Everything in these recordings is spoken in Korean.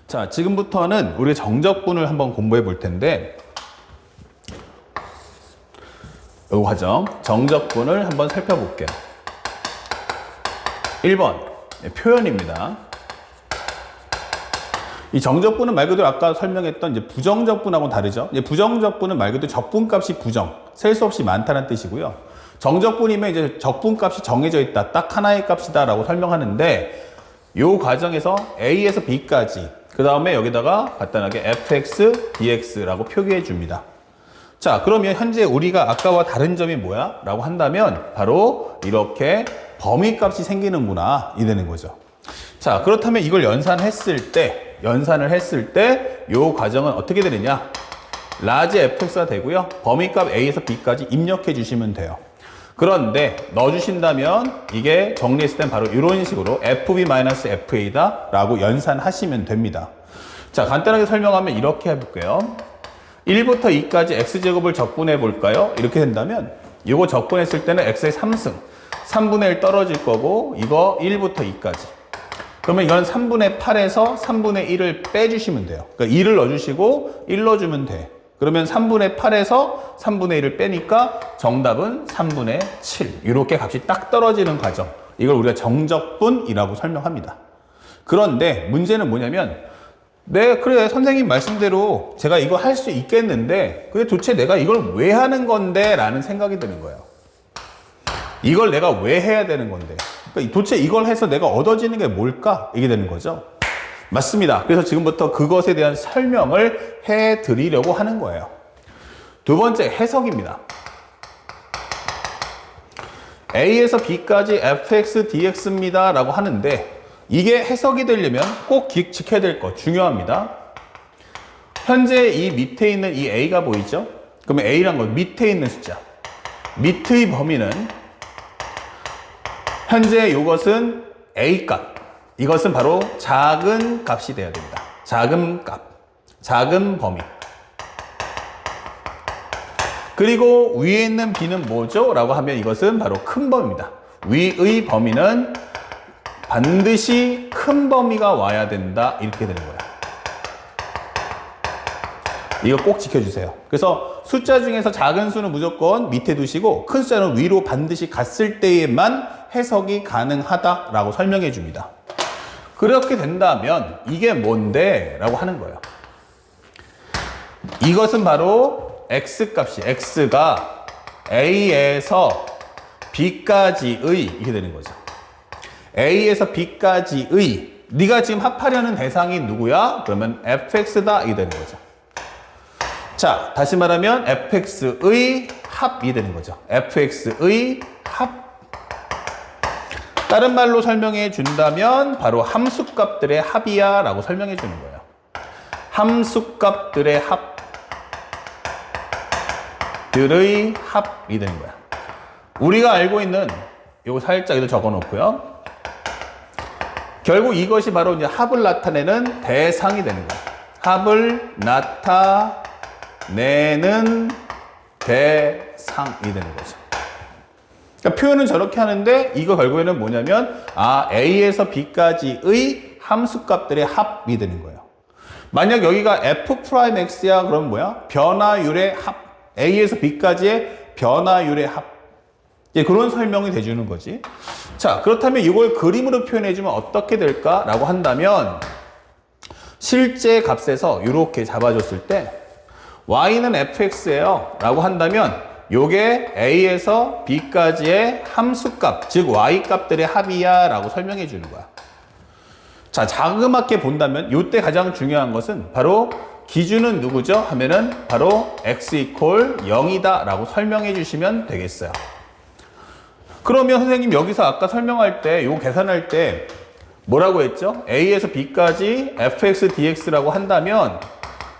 자, 지금부터는 우리가 정적분을 한번 공부해 볼 텐데, 이 과정, 정적분을 한번 살펴볼게요. 1번, 표현입니다. 이 정적분은 말 그대로 아까 설명했던 이제 부정적분하고는 다르죠. 이제 부정적분은 말 그대로 적분값이 부정, 셀 수 없이 많다는 뜻이고요. 정적분이면 이제 적분값이 정해져 있다, 딱 하나의 값이다 라고 설명하는데, 이 과정에서 A에서 B까지, 그 다음에 여기다가 간단하게 fx, dx라고 표기해 줍니다. 자, 그러면 현재 우리가 아까와 다른 점이 뭐야? 라고 한다면 바로 이렇게 범위값이 생기는구나 이 되는 거죠. 자, 그렇다면 이걸 연산을 했을 때 이 과정은 어떻게 되느냐? 라지 fx가 되고요. 범위값 a에서 b까지 입력해 주시면 돼요. 그런데 넣어주신다면 이게 정리했을 땐 바로 이런 식으로 fb-fa다 라고 연산하시면 됩니다. 자, 간단하게 설명하면 이렇게 해볼게요. 1부터 2까지 x제곱을 적분해 볼까요? 이렇게 된다면 이거 적분했을 때는 x의 3승 3분의 1 떨어질 거고, 이거 1부터 2까지, 그러면 이건 3분의 8에서 3분의 1을 빼주시면 돼요. 그러니까 2를 넣어주시고 1 넣어주면 돼. 그러면 3분의 8에서 3분의 1을 빼니까 정답은 3분의 7. 이렇게 값이 딱 떨어지는 과정. 이걸 우리가 정적분이라고 설명합니다. 그런데 문제는 뭐냐면, 네, 그래, 선생님 말씀대로 제가 이거 할 수 있겠는데, 근데 도대체 내가 이걸 왜 하는 건데? 라는 생각이 드는 거예요. 이걸 내가 왜 해야 되는 건데? 그러니까 도대체 이걸 해서 내가 얻어지는 게 뭘까? 이게 되는 거죠. 맞습니다. 그래서 지금부터 그것에 대한 설명을 해 드리려고 하는 거예요. 두 번째, 해석입니다. A에서 B까지 fx, dx입니다 라고 하는데, 이게 해석이 되려면 꼭 지켜야 될 거 중요합니다. 현재 이 밑에 있는 이 A가 보이죠? 그러면 A란 건 밑에 있는 숫자. 밑의 범위는 현재 이것은 A 값. 이것은 바로 작은 값이 돼야 됩니다. 작은 값. 작은 범위. 그리고 위에 있는 B는 뭐죠? 라고 하면 이것은 바로 큰 범위입니다. 위의 범위는 반드시 큰 범위가 와야 된다. 이렇게 되는 거예요. 이거 꼭 지켜주세요. 그래서 숫자 중에서 작은 수는 무조건 밑에 두시고 큰 숫자는 위로 반드시 갔을 때에만 해석이 가능하다라고 설명해 줍니다. 그렇게 된다면 이게 뭔데? 라고 하는 거예요. 이것은 바로 x값이, x가 a에서 b까지의, 이렇게 되는 거죠. a에서 b까지의, 네가 지금 합하려는 대상이 누구야? 그러면 fx다, 이게 되는 거죠. 자, 다시 말하면 fx의 합이 되는 거죠. fx의 합. 다른 말로 설명해 준다면 바로 함수값들의 합이야 라고 설명해 주는 거예요. 함수값들의 합들의 합이 되는 거야. 우리가 알고 있는 이거 살짝 이거 적어 놓고요. 결국 이것이 바로 이제 합을 나타내는 대상이 되는 거야. 합을 나타내는 대상이 되는 거죠. 그러니까 표현은 저렇게 하는데 이거 결국에는 뭐냐면 A에서 B까지의 함수값들의 합이 되는 거예요. 만약 여기가 F'X야 그러면 뭐야? 변화율의 합. A에서 B까지의 변화율의 합. 그런 설명이 돼주는 거지. 자, 그렇다면 이걸 그림으로 표현해주면 어떻게 될까라고 한다면 실제 값에서 이렇게 잡아줬을 때 Y는 Fx예요 라고 한다면 요게 A에서 B까지의 함수값, 즉 Y값들의 합이야 라고 설명해 주는 거야. 자, 자그맣게 본다면 요때 가장 중요한 것은 바로 기준은 누구죠? 하면은 바로 x 이퀄 0이다 라고 설명해 주시면 되겠어요. 그러면 선생님 여기서 아까 설명할 때 요거 계산할 때 뭐라고 했죠? A에서 B까지 fx, dx라고 한다면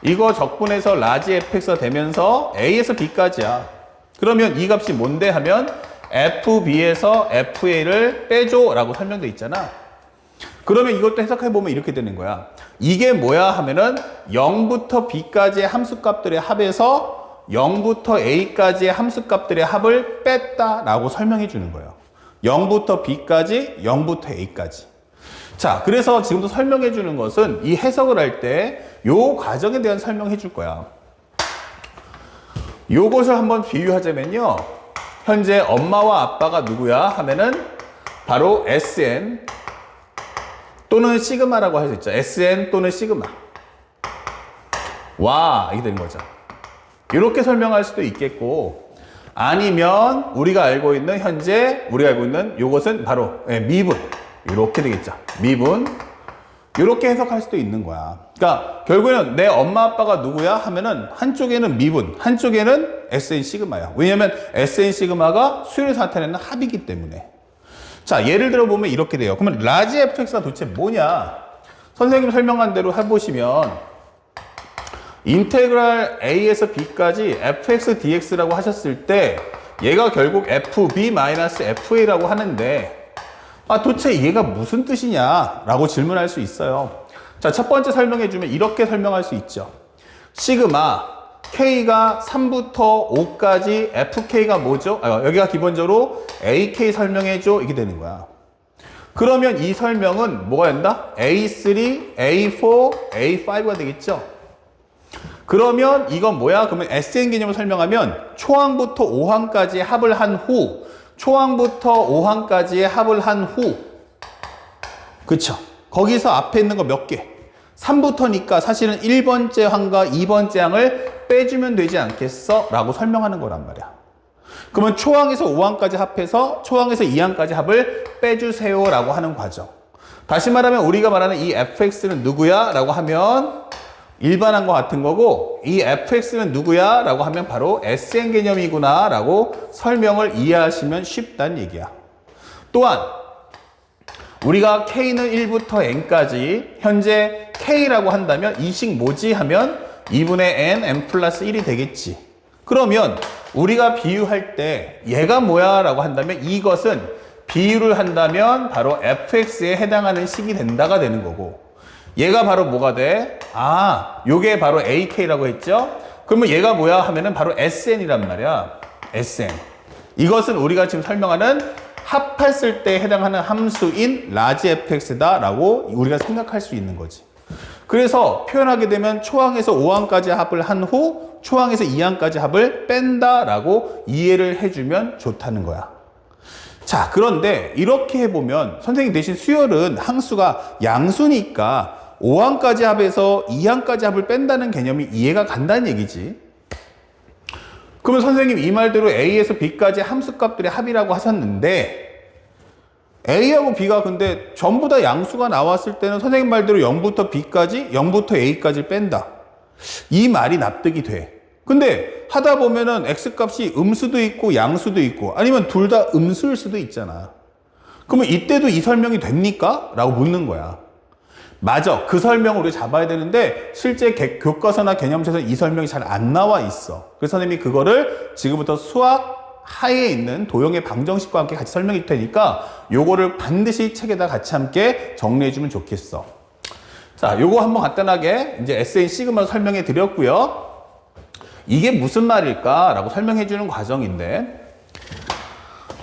이거 적분해서 라지 fx가 되면서 A에서 B까지야. 그러면 이 값이 뭔데 하면 FB에서 FA를 빼줘 라고 설명되어 있잖아. 그러면 이것도 해석해보면 이렇게 되는 거야. 이게 뭐야 하면은 0부터 B까지의 함수값들의 합에서 0부터 A까지의 함수값들의 합을 뺐다 라고 설명해 주는 거예요. 0부터 B까지, 0부터 A까지. 자, 그래서 지금부터 설명해 주는 것은 이 해석을 할 때 요 과정에 대한 설명해 줄 거야. 요것을 한번 비유하자면요. 현재 엄마와 아빠가 누구야 하면은 바로 SN 또는 시그마라고 할 수 있죠. SN 또는 시그마. 와, 이게 되는 거죠. 이렇게 설명할 수도 있겠고, 아니면 우리가 알고 있는 현재 우리가 알고 있는 요것은 바로 미분. 이렇게 되겠죠. 미분. 이렇게 해석할 수도 있는 거야. 그러니까 결국에는 내 엄마 아빠가 누구야 하면은 한쪽에는 미분, 한쪽에는 SN 시그마야. 왜냐면 SN 시그마가 수열에서 나타내는 합이기 때문에. 자, 예를 들어 보면 이렇게 돼요. 그러면 라지 fx가 도대체 뭐냐? 선생님 설명한 대로 해보시면 인테그랄 a에서 b까지 fx dx라고 하셨을 때 얘가 결국 fb-fa라고 하는데 도대체 얘가 무슨 뜻이냐? 라고 질문할 수 있어요. 자, 첫 번째 설명해주면 이렇게 설명할 수 있죠. 시그마 K가 3부터 5까지 FK가 뭐죠? 여기가 기본적으로 AK 설명해줘. 이게 되는 거야. 그러면 이 설명은 뭐가 된다? A3, A4, A5가 되겠죠? 그러면 이건 뭐야? 그러면 SN 개념을 설명하면 초항부터 5항까지 합을 한 후, 초항부터 5항까지의 합을 한 후, 그쵸? 거기서 앞에 있는 거 몇 개? 3부터니까 사실은 1번째 항과 2번째 항을 빼주면 되지 않겠어? 라고 설명하는 거란 말이야. 그러면 초항에서 5항까지 합해서 초항에서 2항까지 합을 빼주세요 라고 하는 과정. 다시 말하면 우리가 말하는 이 fx는 누구야? 라고 하면 일반항과 같은 거고, 이 fx는 누구야? 라고 하면 바로 SN 개념이구나 라고 설명을 이해하시면 쉽다는 얘기야. 또한 우리가 K는 1부터 N까지 현재 K라고 한다면 이 식 뭐지? 하면 2분의 N, N 플러스 1이 되겠지. 그러면 우리가 비유할 때 얘가 뭐야? 라고 한다면 이것은 비유를 한다면 바로 fx에 해당하는 식이 된다가 되는 거고, 얘가 바로 뭐가 돼? 요게 바로 ak라고 했죠? 그러면 얘가 뭐야? 하면은 바로 sn이란 말이야. sn. 이것은 우리가 지금 설명하는 합했을 때 해당하는 함수인 라지 fx다 라고 우리가 생각할 수 있는 거지. 그래서 표현하게 되면 초항에서 5항까지 합을 한 후 초항에서 2항까지 합을 뺀다 라고 이해를 해주면 좋다는 거야. 자, 그런데 이렇게 해보면 선생님 대신 수열은 항수가 양수니까 5항까지 합에서 2항까지 합을 뺀다는 개념이 이해가 간다는 얘기지. 그러면 선생님 이 말대로 A에서 B까지 함수값들의 합이라고 하셨는데 A하고 B가 근데 전부 다 양수가 나왔을 때는 선생님 말대로 0부터 B까지, 0부터 A까지 뺀다. 이 말이 납득이 돼. 근데 하다 보면은 X값이 음수도 있고 양수도 있고 아니면 둘 다 음수일 수도 있잖아. 그러면 이때도 이 설명이 됩니까? 라고 묻는 거야. 맞아. 그 설명을 우리가 잡아야 되는데 실제 교과서나 개념책에서 이 설명이 잘 안 나와 있어. 그래서 선생님이 그거를 지금부터 수학 하에 있는 도형의 방정식과 함께 같이 설명해 줄 테니까 요거를 반드시 책에다 같이 함께 정리해 주면 좋겠어. 자, 요거 한번 간단하게 이제 SN 시그마로 설명해 드렸고요. 이게 무슨 말일까? 라고 설명해 주는 과정인데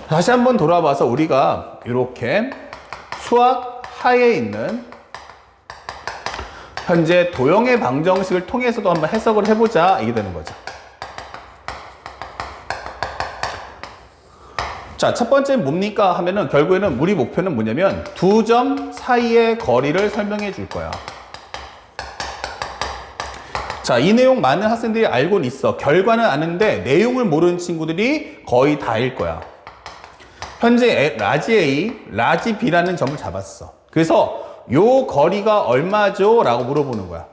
다시 한번 돌아와서 우리가 이렇게 수학 하에 있는 현재 도형의 방정식을 통해서도 한번 해석을 해보자 이게 되는 거죠. 자, 첫 번째 뭡니까 하면은 결국에는 우리 목표는 뭐냐면 두 점 사이의 거리를 설명해 줄 거야. 자, 이 내용 많은 학생들이 알고는 있어. 결과는 아는데 내용을 모르는 친구들이 거의 다일 거야. 현재 라지 A, 라지 B라는 점을 잡았어. 그래서 요 거리가 얼마죠? 라고 물어보는 거야.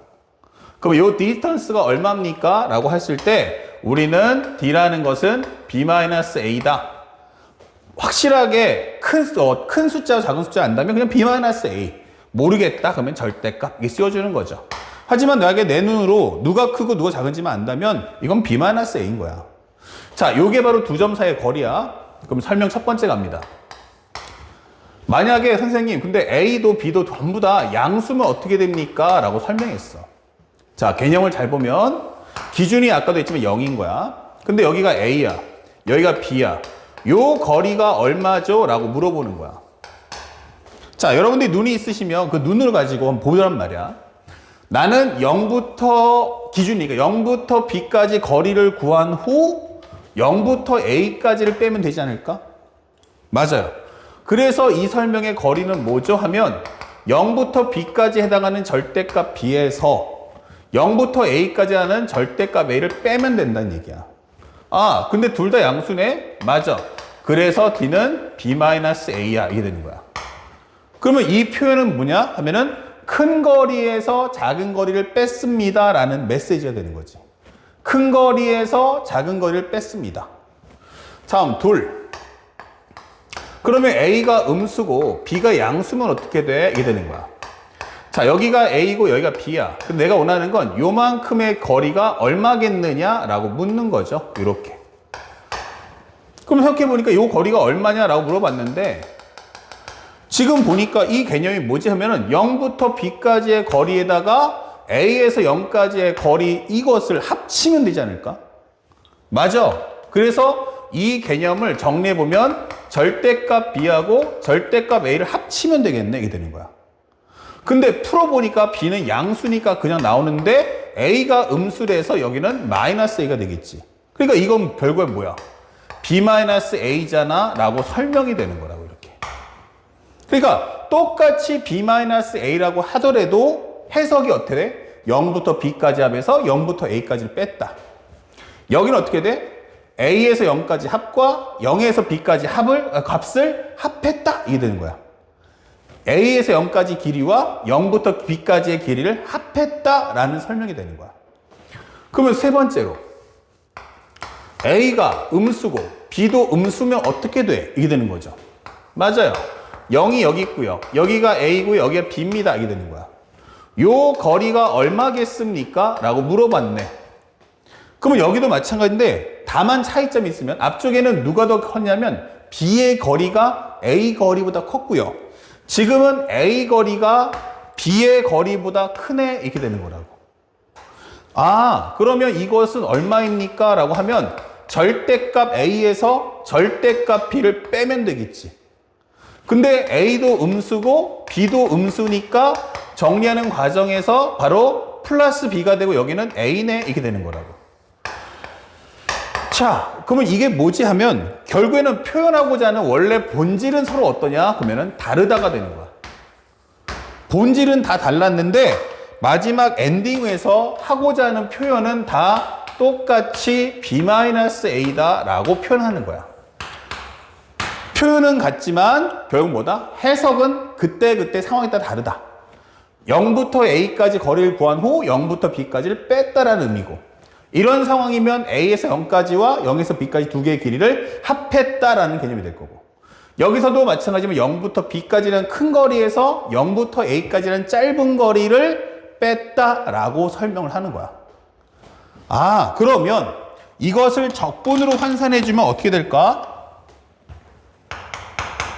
그럼 요 디스턴스가 얼마입니까? 라고 했을 때 우리는 D라는 것은 B-A다. 확실하게 큰 숫자와 작은 숫자 안다면 그냥 B-A. 모르겠다. 그러면 절대값. 이게 씌워주는 거죠. 하지만 나에게 내 눈으로 누가 크고 누가 작은지만 안다면 이건 B-A인 거야. 자, 요게 바로 두 점 사이의 거리야. 그럼 설명 첫 번째 갑니다. 만약에 선생님 근데 A도 B도 전부 다 양수면 어떻게 됩니까? 라고 설명했어. 자, 개념을 잘 보면 기준이 아까도 했지만 0인 거야. 근데 여기가 A야. 여기가 B야. 요 거리가 얼마죠? 라고 물어보는 거야. 자, 여러분들이 눈이 있으시면 그 눈을 가지고 한번 보란 말이야. 나는 0부터 기준이니까 0부터 B까지 거리를 구한 후 0부터 A까지를 빼면 되지 않을까? 맞아요. 그래서 이 설명의 거리는 뭐죠? 하면 0부터 B까지 해당하는 절대값 B에서 0부터 A까지 하는 절대값 A를 빼면 된다는 얘기야. 아, 근데 둘 다 양수네? 맞아. 그래서 D는 B-A야. 이게 되는 거야. 그러면 이 표현은 뭐냐? 하면은 큰 거리에서 작은 거리를 뺐습니다. 라는 메시지가 되는 거지. 큰 거리에서 작은 거리를 뺐습니다. 다음, 둘. 그러면 A가 음수고 B가 양수면 어떻게 돼? 이게 되는 거야. 자, 여기가 A고 여기가 B야. 근데 내가 원하는 건 요만큼의 거리가 얼마겠느냐라고 묻는 거죠. 이렇게. 그럼 생각해보니까 요 거리가 얼마냐라고 물어봤는데 지금 보니까 이 개념이 뭐지 하면은 0부터 B까지의 거리에다가 A에서 0까지의 거리 이것을 합치면 되지 않을까? 맞아. 그래서 이 개념을 정리해보면 절대값 B하고 절대값 A를 합치면 되겠네. 이게 되는 거야. 근데 풀어보니까 B는 양수니까 그냥 나오는데 A가 음수래서 여기는 마이너스 A가 되겠지. 그러니까 이건 결국에 뭐야? B-A잖아 라고 설명이 되는 거라고 이렇게. 그러니까 똑같이 B-A라고 하더라도 해석이 어떻게 돼? 0부터 B까지 합해서 0부터 A까지를 뺐다. 여기는 어떻게 돼? A에서 0까지 합과 0에서 B까지 값을 합했다. 이게 되는 거야. A에서 0까지 길이와 0부터 B까지의 길이를 합했다라는 설명이 되는 거야. 그러면 세 번째로 A가 음수고 B도 음수면 어떻게 돼? 이게 되는 거죠. 맞아요. 0이 여기 있고요. 여기가 A고 여기가 B입니다. 이게 되는 거야. 요 거리가 얼마겠습니까? 라고 물어봤네. 그러면 여기도 마찬가지인데 다만 차이점이 있으면 앞쪽에는 누가 더 컸냐면 B의 거리가 A 거리보다 컸고요. 지금은 A 거리가 B의 거리보다 크네 이렇게 되는 거라고. 아, 그러면 이것은 얼마입니까? 라고 하면 절대값 A에서 절대값 B를 빼면 되겠지. 근데 A도 음수고 B도 음수니까 정리하는 과정에서 바로 플러스 B가 되고 여기는 A네 이렇게 되는 거라고. 자, 그러면 이게 뭐지 하면 결국에는 표현하고자 하는 원래 본질은 서로 어떠냐? 그러면은 다르다가 되는 거야. 본질은 다 달랐는데 마지막 엔딩에서 하고자 하는 표현은 다 똑같이 B-A다 라고 표현하는 거야. 표현은 같지만 결국 뭐다? 해석은 그때 상황에 따라 다르다. 0부터 A까지 거리를 구한 후 0부터 B까지를 뺐다라는 의미고 이런 상황이면 A에서 0까지와 0에서 B까지 두 개의 길이를 합했다라는 개념이 될 거고 여기서도 마찬가지면 0부터 B까지는 큰 거리에서 0부터 A까지는 짧은 거리를 뺐다라고 설명을 하는 거야. 아, 그러면 이것을 적분으로 환산해주면 어떻게 될까?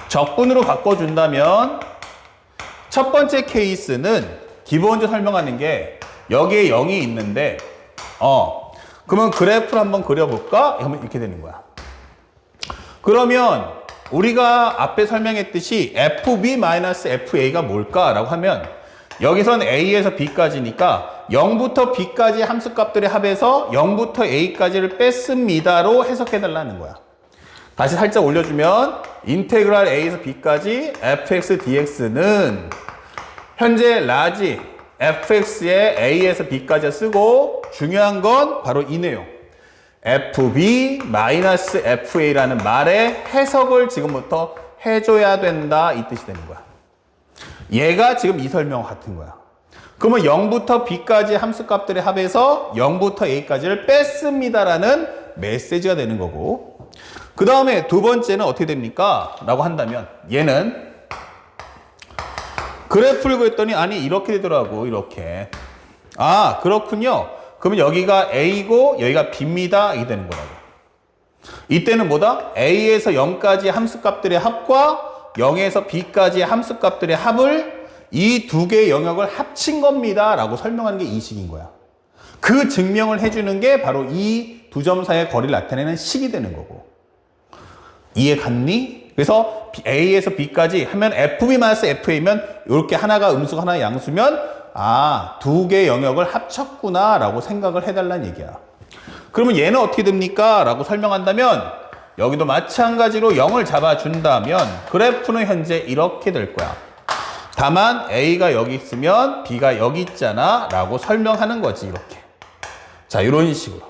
적분으로 바꿔준다면 첫 번째 케이스는 기본적으로 설명하는 게 여기에 0이 있는데 그러면 그래프를 한번 그려볼까? 하면 이렇게 되는 거야. 그러면 우리가 앞에 설명했듯이 FB-FA가 뭘까라고 하면 여기선 A에서 B까지니까 0부터 B까지 함수값들의 합에서 0부터 A까지를 뺐습니다로 해석해달라는 거야. 다시 살짝 올려주면 인테그랄 A에서 B까지 fx dx는 현재 라지 fx에 A에서 B까지 쓰고 중요한 건 바로 이네요. FB-FA라는 말의 해석을 지금부터 해줘야 된다 이 뜻이 되는 거야. 얘가 지금 이 설명과 같은 거야. 그러면 0부터 B까지 함수값들의 합에서 0부터 A까지를 뺐습니다라는 메시지가 되는 거고 그 다음에 두 번째는 어떻게 됩니까? 라고 한다면 얘는 그래프를 그렸더니 아니 이렇게 되더라고 이렇게. 아 그렇군요. 그러면 여기가 A고 여기가 B입니다. 이게 되는 거라고. 이때는 뭐다? A에서 0까지 함수값들의 합과 0에서 B까지의 함수값들의 합을 이 두 개의 영역을 합친 겁니다. 라고 설명하는 게 이 식인 거야. 그 증명을 해주는 게 바로 이 두 점 사이의 거리를 나타내는 식이 되는 거고. 이해 갔니? 그래서 A에서 B까지 하면 FB-FA면 이렇게 하나가 음수고 하나 양수면 두 개의 영역을 합쳤구나 라고 생각을 해달라는 얘기야. 그러면 얘는 어떻게 됩니까? 라고 설명한다면 여기도 마찬가지로 0을 잡아준다면 그래프는 현재 이렇게 될 거야. 다만 A가 여기 있으면 B가 여기 있잖아 라고 설명하는 거지. 이렇게. 자, 이런 식으로.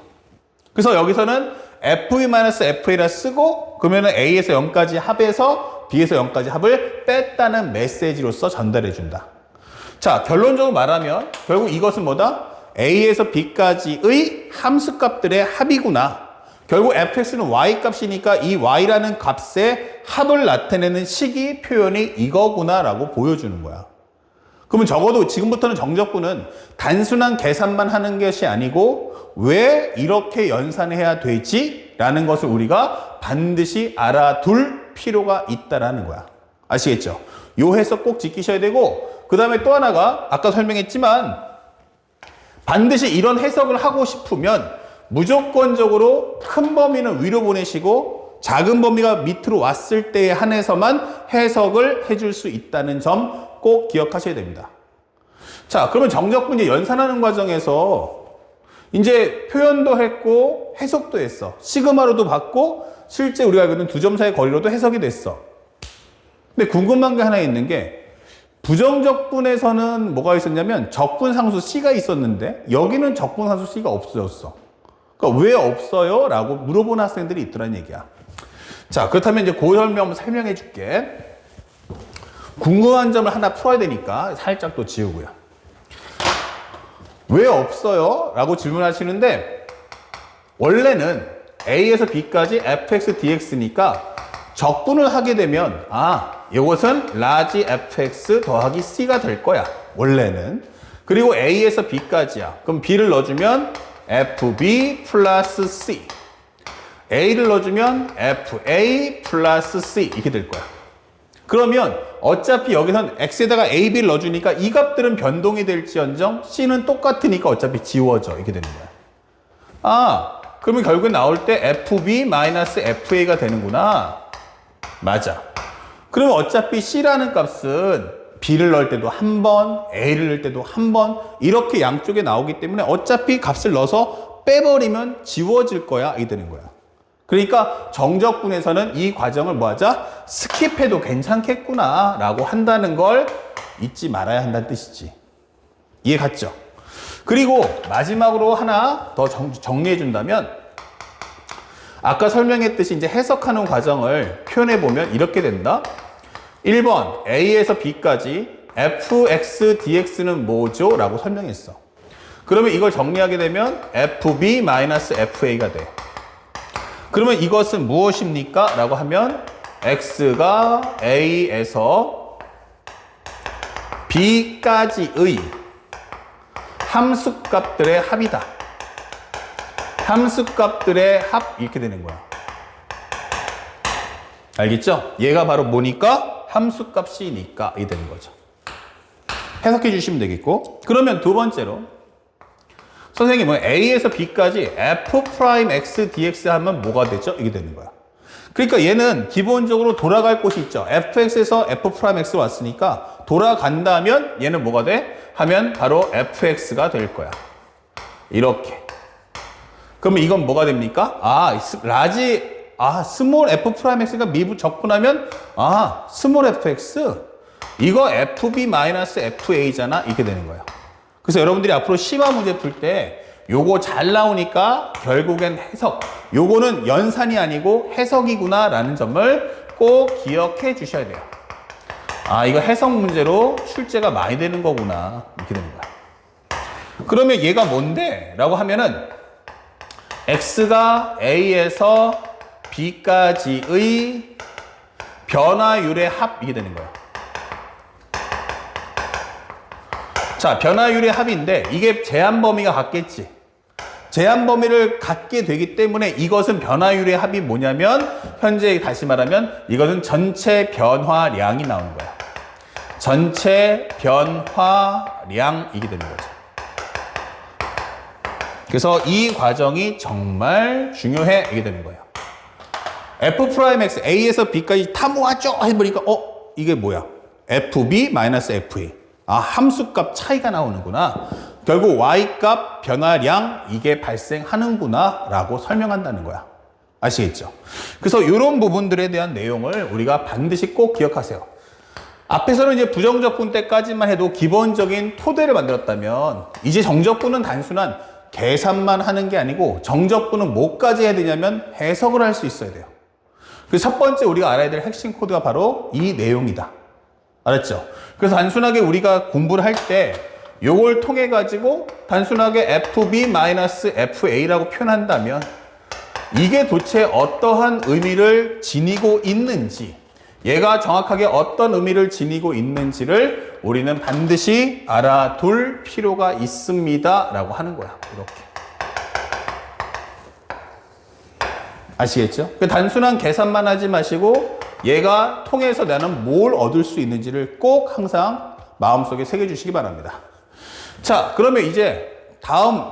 그래서 여기서는 FB-FA라 쓰고 그러면 A에서 0까지 합해서 B에서 0까지 합을 뺐다는 메시지로서 전달해 준다. 자, 결론적으로 말하면 결국 이것은 뭐다? A에서 B까지의 함수값들의 합이구나. 결국 fx는 y값이니까 이 y라는 값의 합을 나타내는 식이 표현이 이거구나 라고 보여주는 거야. 그러면 적어도 지금부터는 정적분은 단순한 계산만 하는 것이 아니고 왜 이렇게 연산해야 되지? 라는 것을 우리가 반드시 알아둘 필요가 있다라는 거야. 아시겠죠? 요 해석 꼭 지키셔야 되고 그 다음에 또 하나가 아까 설명했지만 반드시 이런 해석을 하고 싶으면 무조건적으로 큰 범위는 위로 보내시고 작은 범위가 밑으로 왔을 때에 한해서만 해석을 해줄 수 있다는 점 꼭 기억하셔야 됩니다. 자, 그러면 정적분 이제 연산하는 과정에서 이제 표현도 했고 해석도 했어. 시그마로도 봤고 실제 우리가 알고 있는 두 점 사이의 거리로도 해석이 됐어. 근데 궁금한 게 하나 있는 게 부정적분에서는 뭐가 있었냐면 적분상수 C가 있었는데 여기는 적분상수 C가 없어졌어. 그러니까 왜 없어요? 라고 물어보는 학생들이 있더란 얘기야. 자, 그렇다면 이제 그 설명 한번 설명해 줄게. 궁금한 점을 하나 풀어야 되니까 살짝 또 지우고요. 왜 없어요? 라고 질문하시는데 원래는 A에서 B까지 fx dx니까 적분을 하게 되면 이것은 라지 fx 더하기 c가 될 거야. 원래는. 그리고 A에서 B까지야. 그럼 B를 넣어주면 fb 플러스 c. A를 넣어주면 fa 플러스 c 이렇게 될 거야. 그러면 어차피 여기선 x에다가 ab를 넣어주니까 이 값들은 변동이 될지언정 c는 똑같으니까 어차피 지워져. 이렇게 되는 거야. 그러면 결국에 나올 때 fb-fa가 되는구나. 맞아. 그러면 어차피 c라는 값은 b를 넣을 때도 한 번, a를 넣을 때도 한 번 이렇게 양쪽에 나오기 때문에 어차피 값을 넣어서 빼버리면 지워질 거야. 이게 되는 거야. 그러니까 정적분에서는 이 과정을 뭐하자? 스킵해도 괜찮겠구나 라고 한다는 걸 잊지 말아야 한다는 뜻이지. 이해 갔죠? 그리고 마지막으로 하나 더 정리해 준다면 아까 설명했듯이 이제 해석하는 과정을 표현해 보면 이렇게 된다. 1번 A에서 B까지 fx dx는 뭐죠? 라고 설명했어. 그러면 이걸 정리하게 되면 fb-fa가 돼. 그러면 이것은 무엇입니까? 라고 하면 x가 A에서 B까지의 함수값들의 합이다. 함수값들의 합 이렇게 되는 거야. 알겠죠? 얘가 바로 뭐니까? 함수값이니까 이게 되는 거죠. 해석해 주시면 되겠고 그러면 두 번째로 선생님은 A에서 B까지 f'x dx 하면 뭐가 되죠? 이게 되는 거야. 그러니까 얘는 기본적으로 돌아갈 곳이 있죠. fx에서 f'x로 왔으니까 돌아간다면 얘는 뭐가 돼? 하면 바로 fx가 될 거야. 이렇게. 그러면 이건 뭐가 됩니까? 스몰 f'x가 미분 적분하면 스몰 fx 이거 fb-fa잖아. 이렇게 되는 거예요. 그래서 여러분들이 앞으로 심화 문제 풀 때 요거 잘 나오니까 결국엔 해석. 요거는 연산이 아니고 해석이구나 라는 점을 꼭 기억해 주셔야 돼요. 이거 해석 문제로 출제가 많이 되는 거구나. 이렇게 되는 거야. 그러면 얘가 뭔데? 라고 하면은 x가 A에서 B까지의 변화율의 합 이게 되는 거예요. 자, 변화율의 합인데 이게 제한 범위가 같겠지. 제한 범위를 갖게 되기 때문에 이것은 변화율의 합이 뭐냐면 현재 다시 말하면 이것은 전체 변화량이 나오는 거야. 전체 변화량 이게 되는 거죠. 그래서 이 과정이 정말 중요해 이게 되는 거예요. f 프라임 x a에서 b까지 다 모았죠 해보니까 이게 뭐야? fb 마이너스 fa. 아, 함수값 차이가 나오는구나. 결국 y값 변화량 이게 발생하는구나 라고 설명한다는 거야. 아시겠죠? 그래서 이런 부분들에 대한 내용을 우리가 반드시 꼭 기억하세요. 앞에서는 이제 부정적분 때까지만 해도 기본적인 토대를 만들었다면 이제 정적분은 단순한 계산만 하는 게 아니고 정적분은 뭐까지 해야 되냐면 해석을 할 수 있어야 돼요. 그래서 첫 번째 우리가 알아야 될 핵심 코드가 바로 이 내용이다. 알았죠? 그래서 단순하게 우리가 공부를 할 때 요걸 통해 가지고 단순하게 FB-FA라고 표현한다면 이게 도대체 어떠한 의미를 지니고 있는지, 얘가 정확하게 어떤 의미를 지니고 있는지를 우리는 반드시 알아둘 필요가 있습니다 라고 하는 거야. 이렇게. 아시겠죠? 단순한 계산만 하지 마시고 얘가 통해서 나는 뭘 얻을 수 있는지를 꼭 항상 마음속에 새겨주시기 바랍니다. 자, 그러면 이제 다음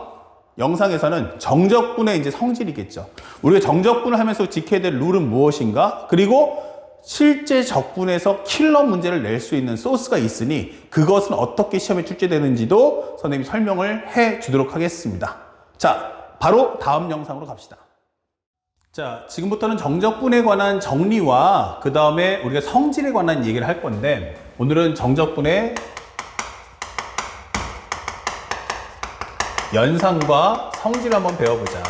영상에서는 정적분의 이제 성질이겠죠. 우리가 정적분을 하면서 지켜야 될 룰은 무엇인가? 그리고 실제 적분에서 킬러 문제를 낼 수 있는 소스가 있으니 그것은 어떻게 시험에 출제되는지도 선생님이 설명을 해 주도록 하겠습니다. 자, 바로 다음 영상으로 갑시다. 자, 지금부터는 정적분에 관한 정리와 그 다음에 우리가 성질에 관한 얘기를 할 건데 오늘은 정적분의 연산과 성질을 한번 배워보자.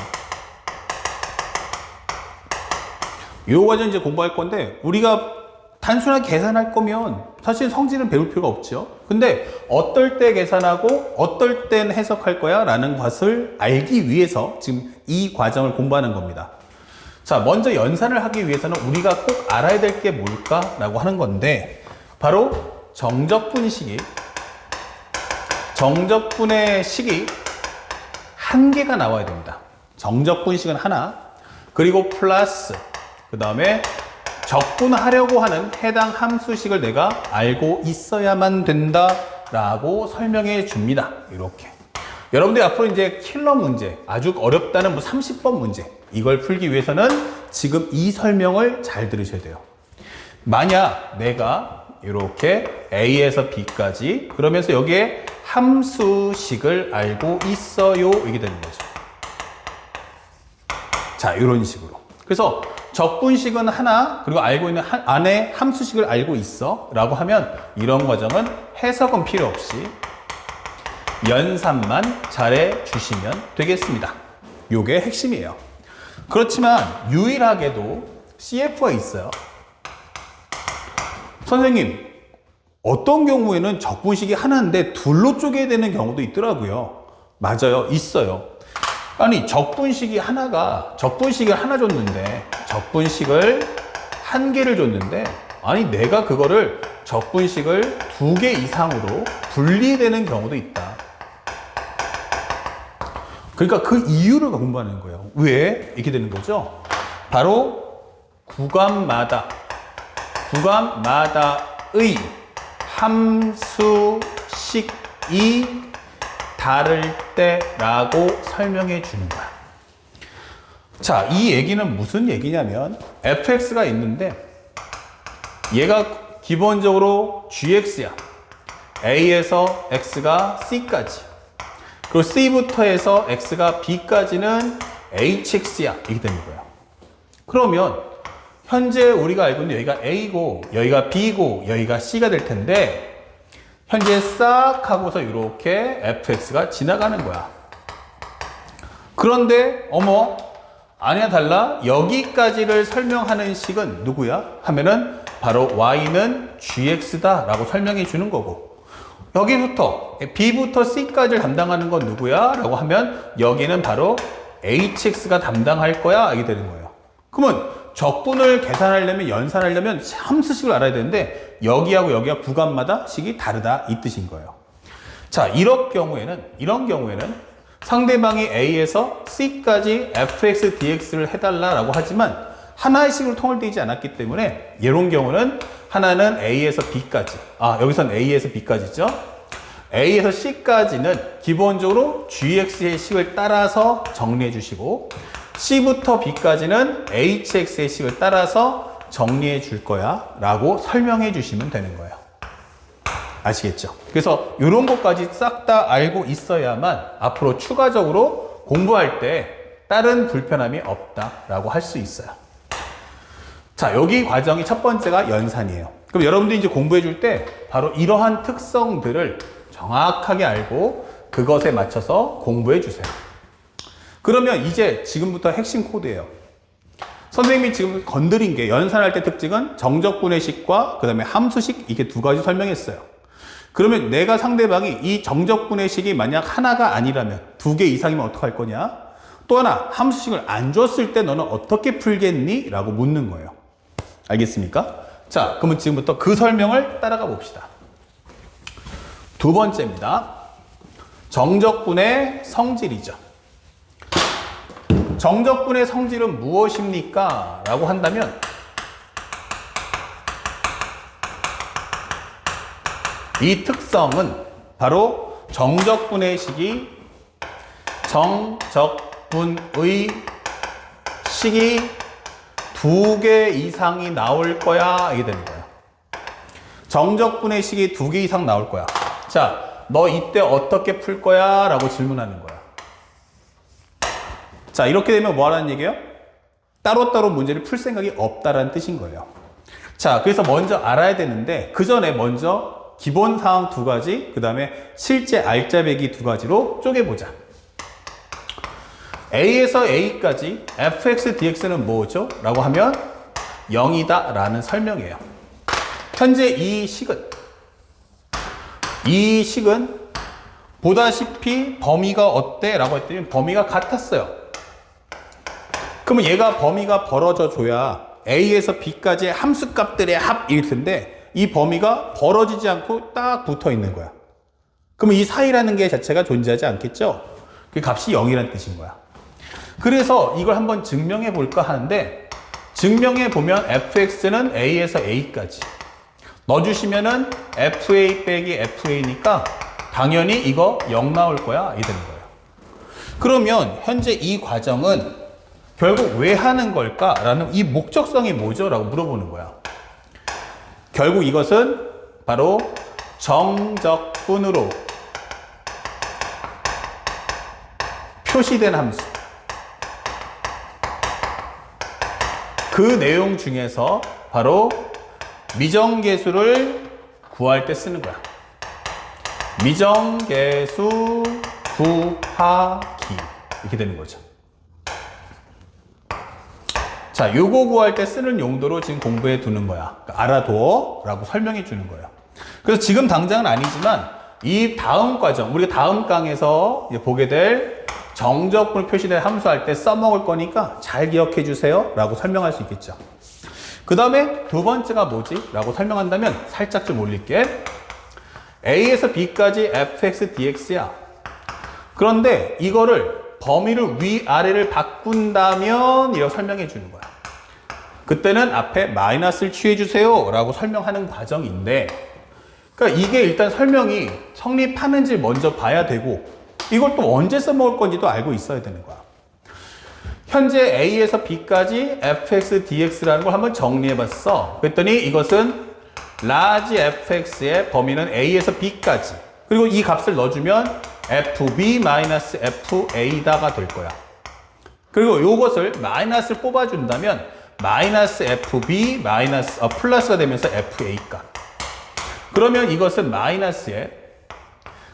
이 과정 이제 공부할 건데 우리가 단순하게 계산할 거면 사실 성질은 배울 필요가 없죠. 근데 어떨 때 계산하고 어떨 땐 해석할 거야 라는 것을 알기 위해서 지금 이 과정을 공부하는 겁니다. 자, 먼저 연산을 하기 위해서는 우리가 꼭 알아야 될 게 뭘까 라고 하는 건데 바로 정적분식이 정적분의 식이 한 개가 나와야 됩니다. 정적분식은 하나, 그리고 플러스 그 다음에 적분하려고 하는 해당 함수식을 내가 알고 있어야만 된다라고 설명해 줍니다. 이렇게. 여러분들 앞으로 이제 킬러 문제, 아주 어렵다는 뭐 30번 문제, 이걸 풀기 위해서는 지금 이 설명을 잘 들으셔야 돼요. 만약 내가 이렇게 A에서 B까지 그러면서 여기에 함수식을 알고 있어요. 이게 되는 거죠. 자, 이런 식으로. 그래서 적분식은 하나, 그리고 알고 있는 안에 함수식을 알고 있어 라고 하면 이런 과정은 해석은 필요 없이 연산만 잘해 주시면 되겠습니다. 요게 핵심이에요. 그렇지만 유일하게도 CF가 있어요. 선생님, 어떤 경우에는 적분식이 하나인데 둘로 쪼개야 되는 경우도 있더라고요. 맞아요. 있어요. 아니, 적분식을 하나 줬는데, 적분식을 한 개를 줬는데, 아니, 내가 그거를 적분식을 2개 이상으로 분리되는 경우도 있다. 그러니까 그 이유를 공부하는 거예요. 왜 이렇게 되는 거죠? 바로 구간마다의 함수식이 다를 때라고 설명해 주는 거야. 자, 이 얘기는 무슨 얘기냐면 fx가 있는데 얘가 기본적으로 gx야. a에서 x가 c까지, 그리고 c부터 해서 x가 b까지는 hx야. 이렇게 되는 거야. 그러면 현재 우리가 알고 있는 여기가 a고 여기가 b고 여기가 c가 될 텐데 현재 싹 하고서 이렇게 fx가 지나가는 거야. 그런데 어머, 아니야, 달라. 여기까지를 설명하는 식은 누구야? 하면은 바로 y는 gx다 라고 설명해 주는 거고, 여기부터 b부터 c까지를 담당하는 건 누구야? 라고 하면 여기는 바로 hx가 담당할 거야. 이게 되는 거예요. 그러면 적분을 계산하려면, 연산하려면 함수식을 알아야 되는데 여기하고 여기가 구간마다 식이 다르다 이 뜻인 거예요. 자, 이런 경우에는 상대방이 A에서 C까지 fx, dx를 해달라고 하지만 하나의 식으로 통일되지 않았기 때문에 이런 경우는 하나는 A에서 B까지, 여기선 A에서 B까지죠. A에서 C까지는 기본적으로 gx의 식을 따라서 정리해 주시고, C부터 B까지는 HX의 식을 따라서 정리해 줄 거야 라고 설명해 주시면 되는 거예요. 아시겠죠? 그래서 이런 것까지 싹 다 알고 있어야만 앞으로 추가적으로 공부할 때 다른 불편함이 없다라고 할 수 있어요. 자, 여기 과정이 첫 번째가 연산이에요. 그럼 여러분들이 이제 공부해 줄 때 바로 이러한 특성들을 정확하게 알고 그것에 맞춰서 공부해 주세요. 그러면 이제 지금부터 핵심 코드예요. 선생님이 지금 건드린 게 연산할 때 특징은 정적분해식과 그 다음에 함수식 이게 두 가지 설명했어요. 그러면 내가 상대방이 이 정적분해식이 만약 하나가 아니라면 두 개 이상이면 어떡할 거냐? 또 하나 함수식을 안 줬을 때 너는 어떻게 풀겠니? 라고 묻는 거예요. 알겠습니까? 자, 그러면 지금부터 그 설명을 따라가 봅시다. 두 번째입니다. 정적분의 성질이죠. 정적분의 성질은 무엇입니까? 라고 한다면 이 특성은 바로 정적분의 식이 두 개 이상이 나올 거야 이게 되는 거예요. 정적분의 식이 두 개 이상 나올 거야. 자, 너 이때 어떻게 풀 거야? 라고 질문하는 거야. 자, 이렇게 되면 뭐 하라는 얘기예요? 따로따로 문제를 풀 생각이 없다라는 뜻인 거예요. 자, 그래서 먼저 알아야 되는데 그 전에 먼저 기본 사항 두 가지, 그 다음에 실제 알짜배기 두 가지로 쪼개보자. A에서 A까지 fx dx는 뭐죠? 라고 하면 0이다 라는 설명이에요. 현재 이 식은 보다시피 범위가 어때? 라고 했더니 범위가 같았어요. 그러면 얘가 범위가 벌어져 줘야 A에서 B까지의 함수값들의 합일 텐데 이 범위가 벌어지지 않고 딱 붙어 있는 거야. 그러면 이 사이라는 게 자체가 존재하지 않겠죠? 그 값이 0이라는 뜻인 거야. 그래서 이걸 한번 증명해 볼까 하는데 증명해 보면 fx는 A에서 A까지 넣어주시면은 fa 빼기 fa니까 당연히 이거 0 나올 거야 이 되는 거예요. 그러면 현재 이 과정은 결국 왜 하는 걸까? 라는 이 목적성이 뭐죠? 라고 물어보는 거야. 결국 이것은 바로 정적분으로 표시된 함수. 그 내용 중에서 바로 미정계수를 구할 때 쓰는 거야. 미정계수 구하기. 이렇게 되는 거죠. 자, 요거 구할 때 쓰는 용도로 지금 공부해 두는 거야. 그러니까 알아둬 라고 설명해 주는 거예요. 그래서 지금 당장은 아니지만 이 다음 과정, 우리가 다음 강에서 보게 될 정적분을 표시된 함수 할 때 써먹을 거니까 잘 기억해 주세요 라고 설명할 수 있겠죠. 그 다음에 두 번째가 뭐지? 라고 설명한다면 살짝 좀 올릴게. A에서 B까지 fx dx야. 그런데 이거를 범위를 위아래를 바꾼다면 이렇게 설명해 주는 거야. 그때는 앞에 마이너스를 취해 주세요 라고 설명하는 과정인데, 그러니까 이게 일단 설명이 성립하는지 먼저 봐야 되고 이걸 또 언제 써먹을 건지도 알고 있어야 되는 거야. 현재 A에서 B까지 fx dx라는 걸 한번 정리해 봤어. 그랬더니 이것은 라지 fx의 범위는 A에서 B까지, 그리고 이 값을 넣어주면 fb-fa다가 될 거야. 그리고 이것을 마이너스를 뽑아준다면 마이너스 fb 플러스가 되면서 fa값. 그러면 이것은 마이너스에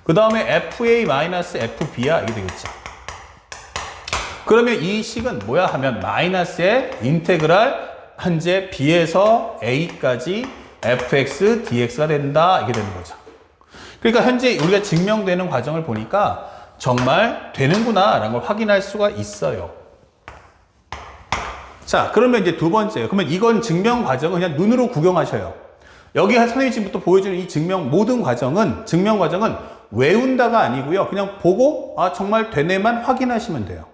그 다음에 fa-fb야 이게 되겠죠. 그러면 이 식은 뭐야 하면 마이너스의 인테그랄 현재 b에서 a까지 fx dx가 된다 이게 되는 거죠. 그러니까 현재 우리가 증명되는 과정을 보니까 정말 되는구나 라는 걸 확인할 수가 있어요. 자, 그러면 이제 두 번째요. 그러면 이건 증명 과정은 그냥 눈으로 구경하셔요. 여기 선생님이 지금부터 보여주는 이 증명 과정은 외운다가 아니고요. 그냥 보고 아 정말 되네만 확인하시면 돼요.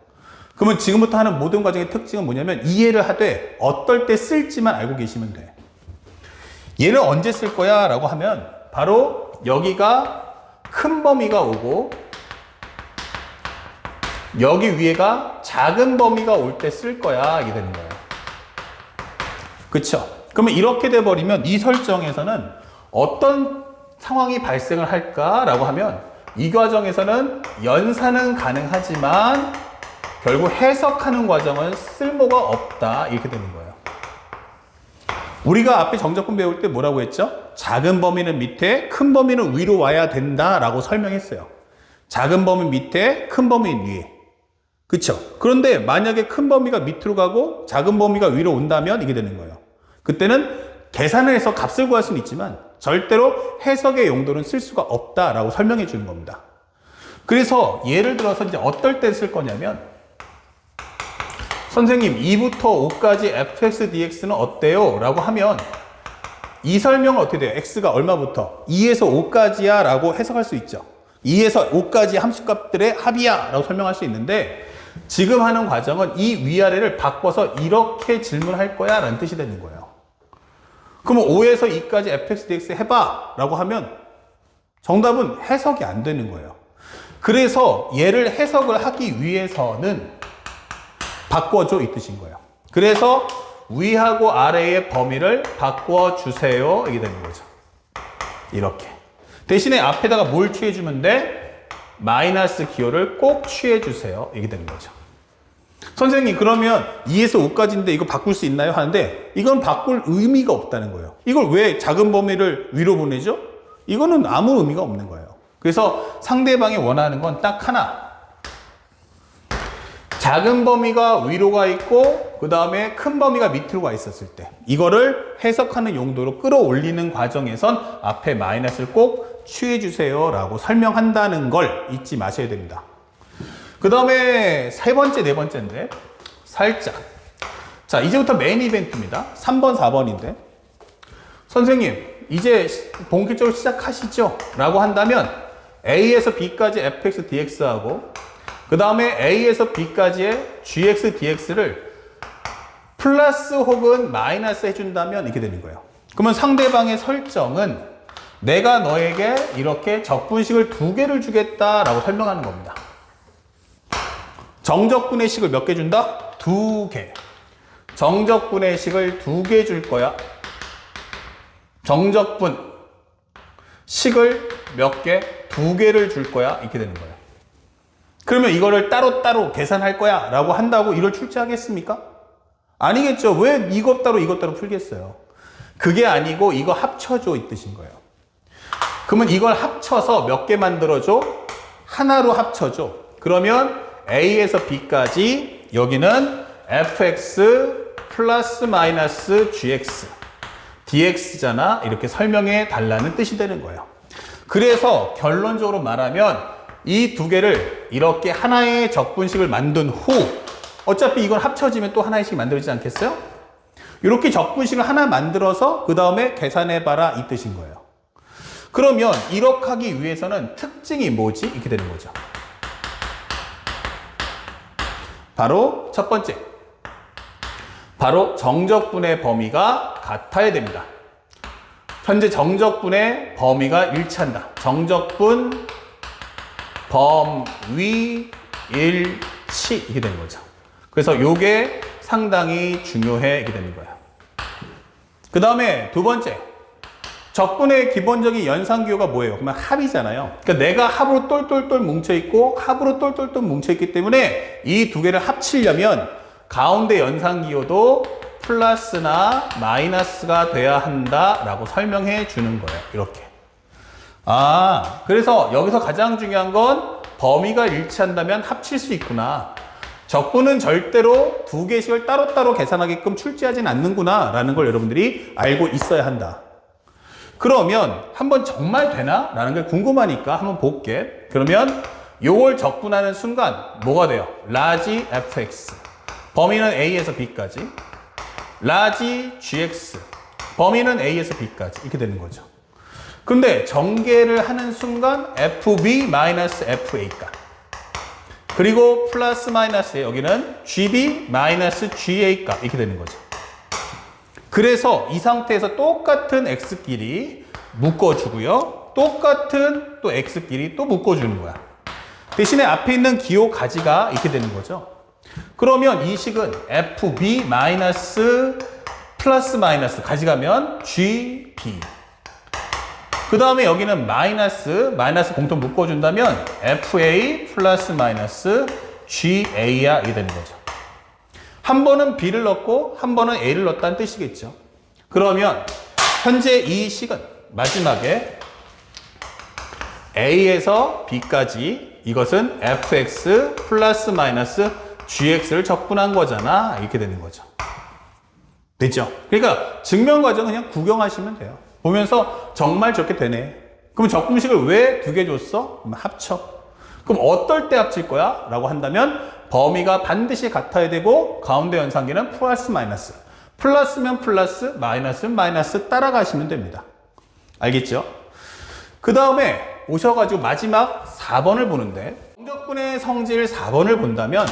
그러면 지금부터 하는 모든 과정의 특징은 뭐냐면 이해를 하되 어떨 때 쓸지만 알고 계시면 돼. 얘를 언제 쓸 거야 라고 하면 바로 여기가 큰 범위가 오고 여기 위에가 작은 범위가 올 때 쓸 거야. 이게 되는 거예요. 그쵸? 그러면 이렇게 돼버리면 이 설정에서는 어떤 상황이 발생을 할까라고 하면 이 과정에서는 연산은 가능하지만 결국 해석하는 과정은 쓸모가 없다. 이렇게 되는 거예요. 우리가 앞에 정적분 배울 때 뭐라고 했죠? 작은 범위는 밑에, 큰 범위는 위로 와야 된다라고 설명했어요. 작은 범위 밑에, 큰 범위 위에. 그쵸? 그런데 만약에 큰 범위가 밑으로 가고 작은 범위가 위로 온다면 이게 되는 거예요. 그때는 계산을 해서 값을 구할 수는 있지만 절대로 해석의 용도는 쓸 수가 없다라고 설명해 주는 겁니다. 그래서 예를 들어서 이제 어떨 때 쓸 거냐면 선생님 2부터 5까지 fx dx는 어때요? 라고 하면 이 설명은 어떻게 돼요? x가 얼마부터? 2에서 5까지야 라고 해석할 수 있죠. 2에서 5까지 함수값들의 합이야 라고 설명할 수 있는데 지금 하는 과정은 이 위아래를 바꿔서 이렇게 질문할 거야 라는 뜻이 되는 거예요. 그러면 5에서 2까지 fx dx 해봐 라고 하면 정답은 해석이 안 되는 거예요. 그래서 얘를 해석을 하기 위해서는 바꿔줘 이 뜻인 거예요. 그래서 위하고 아래의 범위를 바꿔주세요 이게 되는 거죠. 이렇게 대신에 앞에다가 뭘 취해주면 돼? 마이너스 기호를 꼭 취해주세요 이게 되는 거죠. 선생님 그러면 2에서 5까지인데 이거 바꿀 수 있나요? 하는데 이건 바꿀 의미가 없다는 거예요. 이걸 왜 작은 범위를 위로 보내죠? 이거는 아무 의미가 없는 거예요. 그래서 상대방이 원하는 건 딱 하나. 작은 범위가 위로 가 있고 그 다음에 큰 범위가 밑으로 가 있었을 때 이거를 해석하는 용도로 끌어올리는 과정에선 앞에 마이너스를 꼭 취해 주세요 라고 설명한다는 걸 잊지 마셔야 됩니다. 그 다음에 세 번째, 네 번째인데 살짝 자 이제부터 메인 이벤트입니다. 3번, 4번인데 선생님 이제 본격적으로 시작하시죠 라고 한다면 A에서 B까지 fx dx하고 그 다음에 A에서 B까지의 gx dx를 플러스 혹은 마이너스 해준다면 이렇게 되는 거예요. 그러면 상대방의 설정은 내가 너에게 이렇게 적분식을 2개를 주겠다라고 설명하는 겁니다. 정적분의 식을 몇 개 준다? 2개. 정적분의 식을 2개 줄 거야. 정적분 식을 몇 개? 2개를 줄 거야. 이렇게 되는 거예요. 그러면 이거를 따로따로 계산할 거야 라고 한다고 이걸 출제하겠습니까? 아니겠죠. 왜 이것 따로 이것 따로 풀겠어요? 그게 아니고 이거 합쳐줘 이 뜻인 거예요. 그러면 이걸 합쳐서 몇 개 만들어줘? 하나로 합쳐줘. 그러면 A에서 B까지 여기는 fx 플러스 마이너스 gx dx잖아. 이렇게 설명해 달라는 뜻이 되는 거예요. 그래서 결론적으로 말하면 이 2개를 이렇게 하나의 적분식을 만든 후 어차피 이건 합쳐지면 또 하나의 식이 만들어지지 않겠어요? 이렇게 적분식을 하나 만들어서 그 다음에 계산해봐라 이 뜻인 거예요. 그러면 이렇게 하기 위해서는 특징이 뭐지? 이렇게 되는 거죠. 바로 첫 번째. 바로 정적분의 범위가 같아야 됩니다. 현재 정적분의 범위가 일치한다. 정적분 범위 일치 이게 되는 거죠. 그래서 이게 상당히 중요해 이게 되는 거예요. 그 다음에 두 번째 적분의 기본적인 연산기호가 뭐예요? 그러면 합이잖아요. 그러니까 내가 합으로 똘똘똘 뭉쳐있고 합으로 똘똘똘 뭉쳐있기 때문에 이 2개를 합치려면 가운데 연산기호도 플러스나 마이너스가 돼야 한다라고 설명해 주는 거예요. 이렇게. 그래서 여기서 가장 중요한 건 범위가 일치한다면 합칠 수 있구나. 적분은 절대로 2개씩을 따로따로 계산하게끔 출제하진 않는구나 라는 걸 여러분들이 알고 있어야 한다. 그러면 한번 정말 되나? 라는 게 궁금하니까 한번 볼게. 그러면 요걸 적분하는 순간 뭐가 돼요? 라지 fx 범위는 a에서 b까지 라지 gx 범위는 a에서 b까지 이렇게 되는 거죠. 근데 전개를 하는 순간 fb-fa값 그리고 플러스 마이너스에 여기는 gb-ga값 이렇게 되는 거죠. 그래서 이 상태에서 똑같은 x끼리 묶어주고요. 똑같은 또 x끼리 또 묶어주는 거야. 대신에 앞에 있는 기호 가지가 이렇게 되는 거죠. 그러면 이 식은 FB 마이너스 플러스 마이너스 가져가면 GB. 그 다음에 여기는 마이너스 공통 묶어준다면 FA 플러스 마이너스 GA야 이게 되는 거죠. 한 번은 B를 넣고 한 번은 A를 넣었다는 뜻이겠죠. 그러면 현재 이 식은 마지막에 A에서 B까지 이것은 fx 플러스 마이너스 gx를 적분한 거잖아. 이렇게 되는 거죠. 됐죠? 그러니까 증명 과정 그냥 구경하시면 돼요. 보면서 정말 저렇게 되네. 그럼 적분식을 왜 두 개 줬어? 그럼 합쳐. 그럼 어떨 때 합칠 거야? 라고 한다면 범위가 반드시 같아야 되고 가운데 연산계는 플러스 마이너스. 플러스면 플러스, 마이너스면 마이너스 따라가시면 됩니다. 알겠죠? 그 다음에 오셔가지고 마지막 4번을 보는데 정적분의 성질 4번을 본다면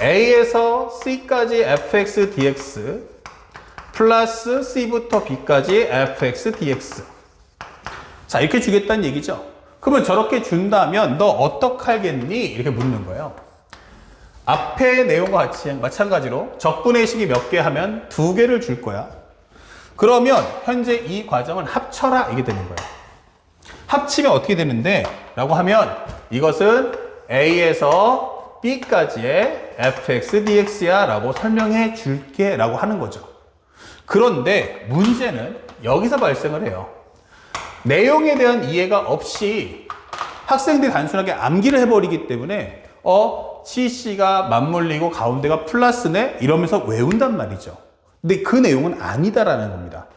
A에서 C까지 fx dx 플러스 C부터 B까지 fx dx. 자, 이렇게 주겠다는 얘기죠. 그러면 저렇게 준다면 너 어떡하겠니? 이렇게 묻는 거예요. 앞의 내용과 같이 마찬가지로 적분의 식이 몇 개 하면 2개를 줄 거야. 그러면 현재 이 과정은 합쳐라 이게 되는 거예요. 합치면 어떻게 되는데? 라고 하면 이것은 A에서 B까지의 fx dx야 라고 설명해 줄게 라고 하는 거죠. 그런데 문제는 여기서 발생을 해요. 내용에 대한 이해가 없이 학생들이 단순하게 암기를 해버리기 때문에 CC가 맞물리고 가운데가 플러스네 이러면서 외운단 말이죠. 근데 그 내용은 아니다라는 겁니다.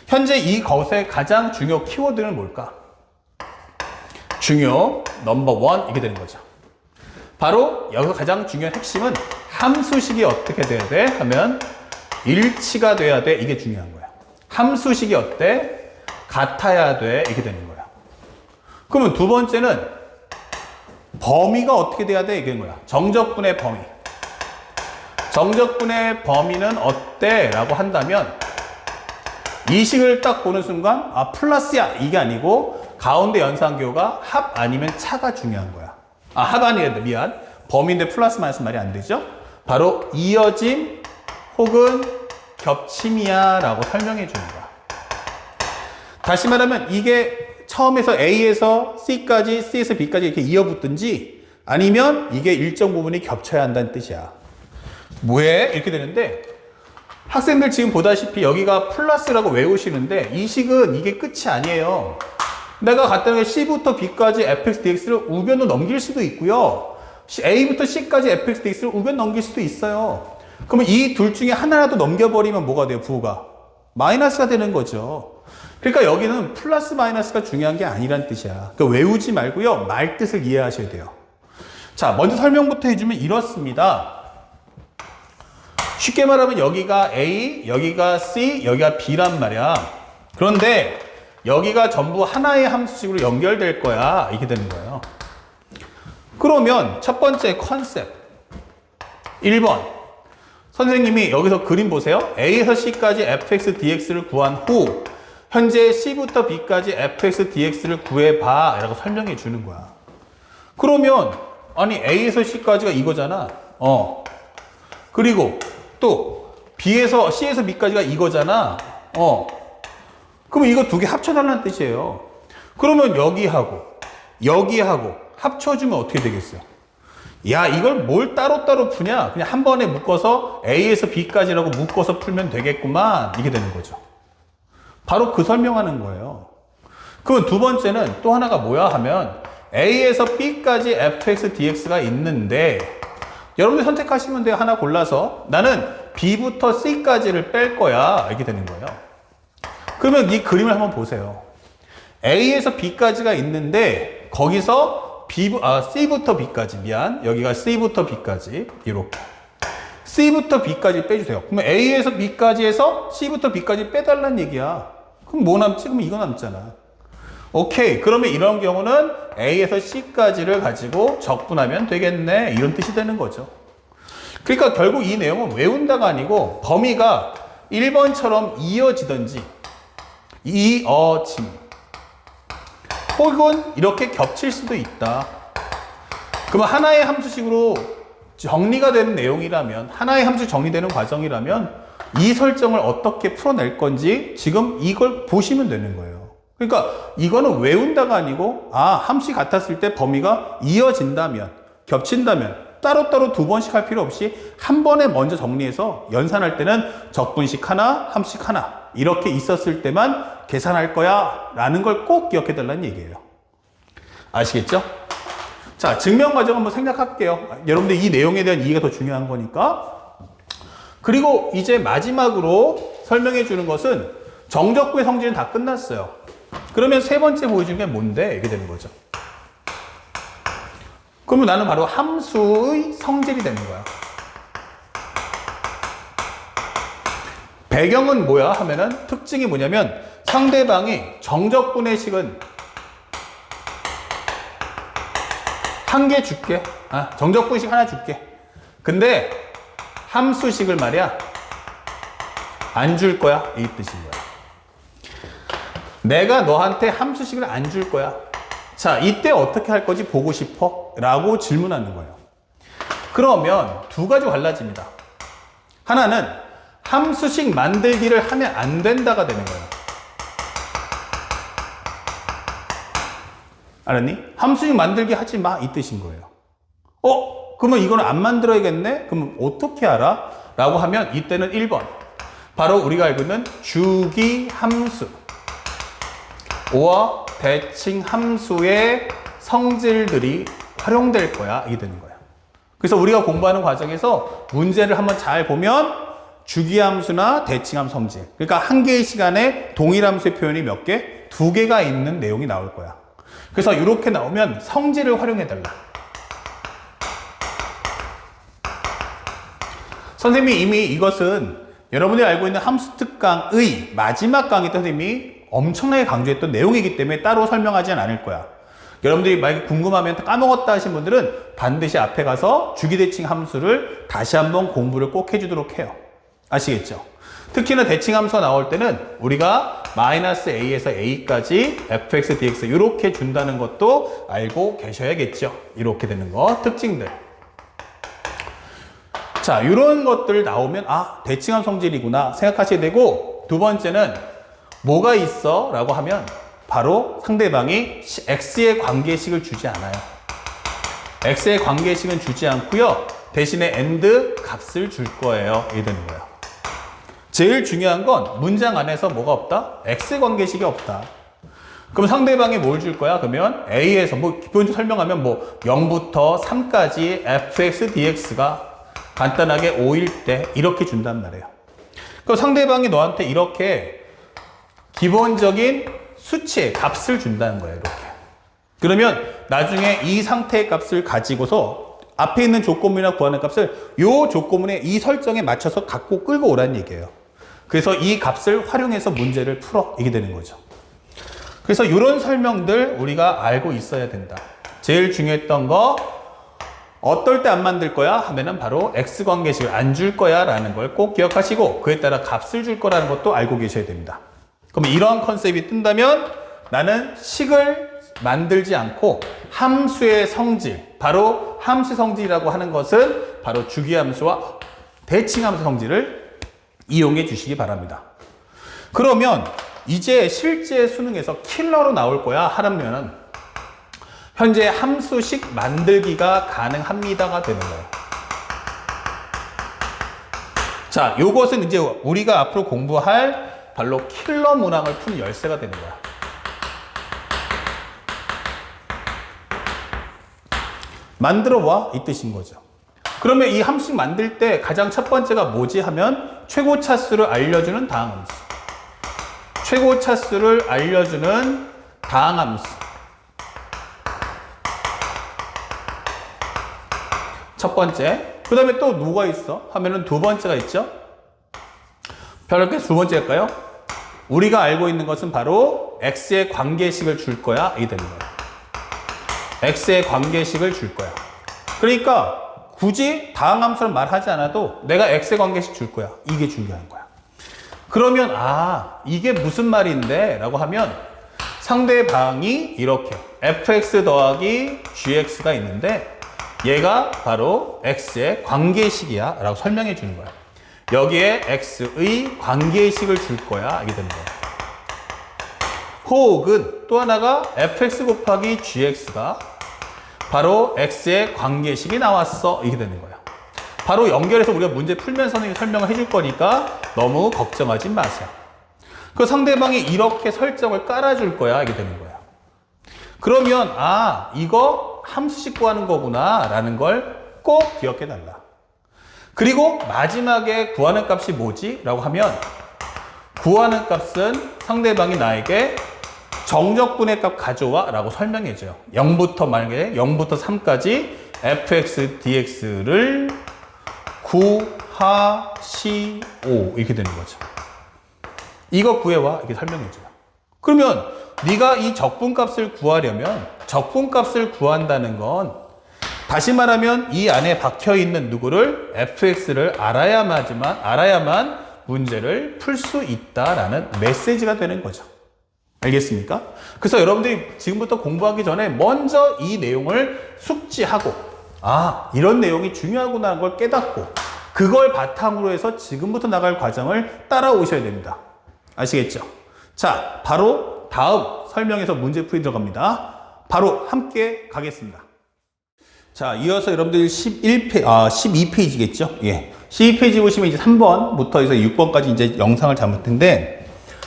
현재 이 것의 가장 중요 키워드는 뭘까? 중요 넘버 1 이게 되는 거죠. 바로 여기서 가장 중요한 핵심은 함수식이 어떻게 돼야 돼? 하면 일치가 돼야 돼. 이게 중요한 거야. 함수식이 어때? 같아야 돼. 이게 되는 거야. 그러면 두 번째는 범위가 어떻게 돼야 돼? 이게 되는 거야. 정적분의 범위. 정적분의 범위는 어때? 라고 한다면 이 식을 딱 보는 순간 플러스야 이게 아니고 가운데 연산교가 합 아니면 차가 중요한 거야. 합 아니래 미안. 범위인데 플러스 마이너스 말이 안 되죠? 바로 이어짐 혹은 겹침이야 라고 설명해 주는 거야. 다시 말하면 이게 처음에서 A에서 C까지 C에서 B까지 이렇게 이어붙든지 아니면 이게 일정 부분이 겹쳐야 한다는 뜻이야. 왜? 이렇게 되는데 학생들 지금 보다시피 여기가 플러스라고 외우시는데 이 식은 이게 끝이 아니에요. 내가 갖다 놓은 C부터 B까지 fx dx를 우변으로 넘길 수도 있고요. A부터 C까지 fx dx를 우변 넘길 수도 있어요. 그러면 이 둘 중에 하나라도 넘겨버리면 뭐가 돼요? 부호가 마이너스가 되는 거죠. 그러니까 여기는 플러스 마이너스가 중요한 게 아니란 뜻이야. 그러니까 외우지 말고요. 말 뜻을 이해하셔야 돼요. 자, 먼저 설명부터 해주면 이렇습니다. 쉽게 말하면 여기가 A, 여기가 C, 여기가 B란 말이야. 그런데 여기가 전부 하나의 함수식으로 연결될 거야. 이렇게 되는 거예요. 그러면 첫 번째 컨셉 1번 선생님이 여기서 그림 보세요. A에서 C까지 fx dx를 구한 후 현재 C부터 B까지 fx dx를 구해봐 라고 설명해 주는 거야. 그러면 아니 A에서 C까지가 이거잖아. 그리고 또 B에서 C에서 B까지가 이거잖아. 그러면 이거 두 개 합쳐달라는 뜻이에요. 그러면 여기하고 합쳐주면 어떻게 되겠어요? 야, 이걸 뭘 따로따로 푸냐? 그냥 한 번에 묶어서 A에서 B까지라고 묶어서 풀면 되겠구만. 이게 되는 거죠. 바로 그 설명하는 거예요. 그러면 두 번째는 또 하나가 뭐야 하면 A에서 B까지 fx dx가 있는데 여러분들 선택하시면 돼요. 하나 골라서 나는 B부터 C까지를 뺄 거야. 이렇게 되는 거예요. 그러면 이 그림을 한번 보세요. A에서 B까지가 있는데 거기서 C부터 B까지 여기가 C부터 B까지 이렇게 C부터 B까지 빼주세요. 그러면 A에서 B까지 해서 C부터 B까지 빼달라는 얘기야. 그럼 뭐 남지? 그럼 이거 남잖아. 오케이. 그러면 이런 경우는 A에서 C까지를 가지고 적분하면 되겠네. 이런 뜻이 되는 거죠. 그러니까 결국 이 내용은 외운다가 아니고 범위가 1번처럼 이어지든지 이어짐 혹은 이렇게 겹칠 수도 있다. 그러면 하나의 함수식으로 정리가 되는 내용이라면, 하나의 함수 정리되는 과정이라면 이 설정을 어떻게 풀어낼 건지 지금 이걸 보시면 되는 거예요. 그러니까 이거는 외운다가 아니고, 함수이 같았을 때 범위가 이어진다면, 겹친다면 따로따로 두 번씩 할 필요 없이 한 번에 먼저 정리해서 연산할 때는 적분식 하나, 함수식 하나 이렇게 있었을 때만 계산할 거야 라는 걸 꼭 기억해 달라는 얘기예요. 아시겠죠? 자, 증명 과정 한번 생략할게요. 여러분들 이 내용에 대한 이해가 더 중요한 거니까. 그리고 이제 마지막으로 설명해 주는 것은 정적분의 성질은 다 끝났어요. 그러면 세 번째 보여준 게 뭔데? 이렇게 되는 거죠. 그러면 나는 바로 함수의 성질이 되는 거야. 배경은 뭐야? 하면은 특징이 뭐냐면 상대방이 정적분의 식은 한 개 줄게. 정적분식 하나 줄게. 근데 함수식을 말이야 안 줄 거야. 이 뜻인 거야. 내가 너한테 함수식을 안 줄 거야. 자, 이때 어떻게 할 거지 보고 싶어? 라고 질문하는 거예요. 그러면 두 가지가 갈라집니다. 하나는 함수식 만들기를 하면 안 된다가 되는 거예요. 알았니? 함수식 만들기 하지 마 이 뜻인 거예요. 그러면 이거는 안 만들어야겠네? 그러면 어떻게 알아? 라고 하면 이때는 1번 바로 우리가 알고 있는 주기 함수 와 대칭 함수의 성질들이 활용될 거야. 이게 되는 거야. 그래서 우리가 공부하는 과정에서 문제를 한번 잘 보면 주기함수나 대칭함 성질, 그러니까 한 개의 시간에 동일함수의 표현이 몇 개? 두 개가 있는 내용이 나올 거야. 그래서 이렇게 나오면 성질을 활용해 달라. 선생님이 이미 이것은 여러분들이 알고 있는 함수 특강의 마지막 강의 때 선생님이 엄청나게 강조했던 내용이기 때문에 따로 설명하지는 않을 거야. 여러분들이 만약에 궁금하면 까먹었다 하신 분들은 반드시 앞에 가서 주기대칭 함수를 다시 한번 공부를 꼭 해주도록 해요. 아시겠죠? 특히나 대칭 함수가 나올 때는 우리가 마이너스 a에서 a까지 fx, dx 이렇게 준다는 것도 알고 계셔야겠죠. 이렇게 되는 거, 특징들. 자, 이런 것들 나오면 대칭함 성질이구나 생각하셔야 되고, 두 번째는 뭐가 있어? 라고 하면 바로 상대방이 x의 관계식을 주지 않아요. x의 관계식은 주지 않고요. 대신에 and 값을 줄 거예요. 이렇게 되는 거예요. 제일 중요한 건 문장 안에서 뭐가 없다? x 관계식이 없다. 그럼 상대방이 뭘 줄 거야? 그러면 a에서 기본적으로 설명하면 0부터 3까지 fx, dx가 간단하게 5일 때 이렇게 준단 말이에요. 그럼 상대방이 너한테 이렇게 기본적인 수치의 값을 준다는 거예요. 이렇게. 그러면 나중에 이 상태의 값을 가지고서 앞에 있는 조건문이나 구하는 값을 이 조건문의 이 설정에 맞춰서 갖고 끌고 오라는 얘기예요. 그래서 이 값을 활용해서 문제를 풀어. 이게 되는 거죠. 그래서 이런 설명들 우리가 알고 있어야 된다. 제일 중요했던 거 어떨 때 안 만들 거야? 하면은 바로 X관계식을 안 줄 거야 라는 걸 꼭 기억하시고 그에 따라 값을 줄 거라는 것도 알고 계셔야 됩니다. 그럼 이러한 컨셉이 뜬다면 나는 식을 만들지 않고 함수의 성질, 바로 함수 성질이라고 하는 것은 바로 주기함수와 대칭함수 성질을 이용해 주시기 바랍니다. 그러면 이제 실제 수능에서 킬러로 나올 거야 하려면 현재 함수식 만들기가 가능합니다가 되는 거예요. 자, 요것은 이제 우리가 앞으로 공부할 바로 킬러 문항을 푸는 열쇠가 되는 거야. 만들어 와 이 뜻인 거죠. 그러면 이 함수식 만들 때 가장 첫 번째가 뭐지 하면 최고 차수를 알려주는 다항함수. 최고 차수를 알려주는 다항함수. 첫 번째. 그 다음에 또 누가 있어? 하면은 두 번째가 있죠. 별렇게 두 번째 할까요? 우리가 알고 있는 것은 바로 x의 관계식을 줄 거야. 이게 되는 거야. x의 관계식을 줄 거야. 그러니까 굳이 다항함수를 말하지 않아도 내가 x의 관계식 줄 거야. 이게 중요한 거야. 그러면 이게 무슨 말인데? 라고 하면 상대방이 이렇게 fx 더하기 gx가 있는데 얘가 바로 x의 관계식이야 라고 설명해 주는 거야. 여기에 x의 관계식을 줄 거야 이게 되는 거야. 혹은 또 하나가 fx 곱하기 gx가 바로 x의 관계식이 나왔어 이게 되는 거야. 바로 연결해서 우리가 문제 풀면서 선생님이 설명을 해줄 거니까 너무 걱정하지 마세요. 그 상대방이 이렇게 설정을 깔아줄 거야 이게 되는 거야. 그러면 아 이거 함수식 구하는 거구나 라는 걸 꼭 기억해 달라. 그리고 마지막에 구하는 값이 뭐지? 라고 하면 구하는 값은 상대방이 나에게 정적분의 값 가져와 라고 설명해 줘요. 0부터 만약에 0부터 3까지 fx dx를 구하시오 이렇게 되는 거죠. 이거 구해와 이렇게 설명해 줘요. 그러면 네가 이 적분값을 구하려면 적분값을 구한다는 건 다시 말하면 이 안에 박혀있는 누구를 fx를 알아야만 문제를 풀 수 있다라는 메시지가 되는 거죠. 알겠습니까? 그래서 여러분들이 지금부터 공부하기 전에 먼저 이 내용을 숙지하고 아 이런 내용이 중요하구나 하는 걸 깨닫고 그걸 바탕으로 해서 지금부터 나갈 과정을 따라오셔야 됩니다. 아시겠죠? 자, 바로 다음 설명에서 문제풀이 들어갑니다. 바로 함께 가겠습니다. 자, 이어서 여러분들 12페이지겠죠? 예. 12페이지 보시면 이제 3번부터 해서 6번까지 이제 영상을 잡을 텐데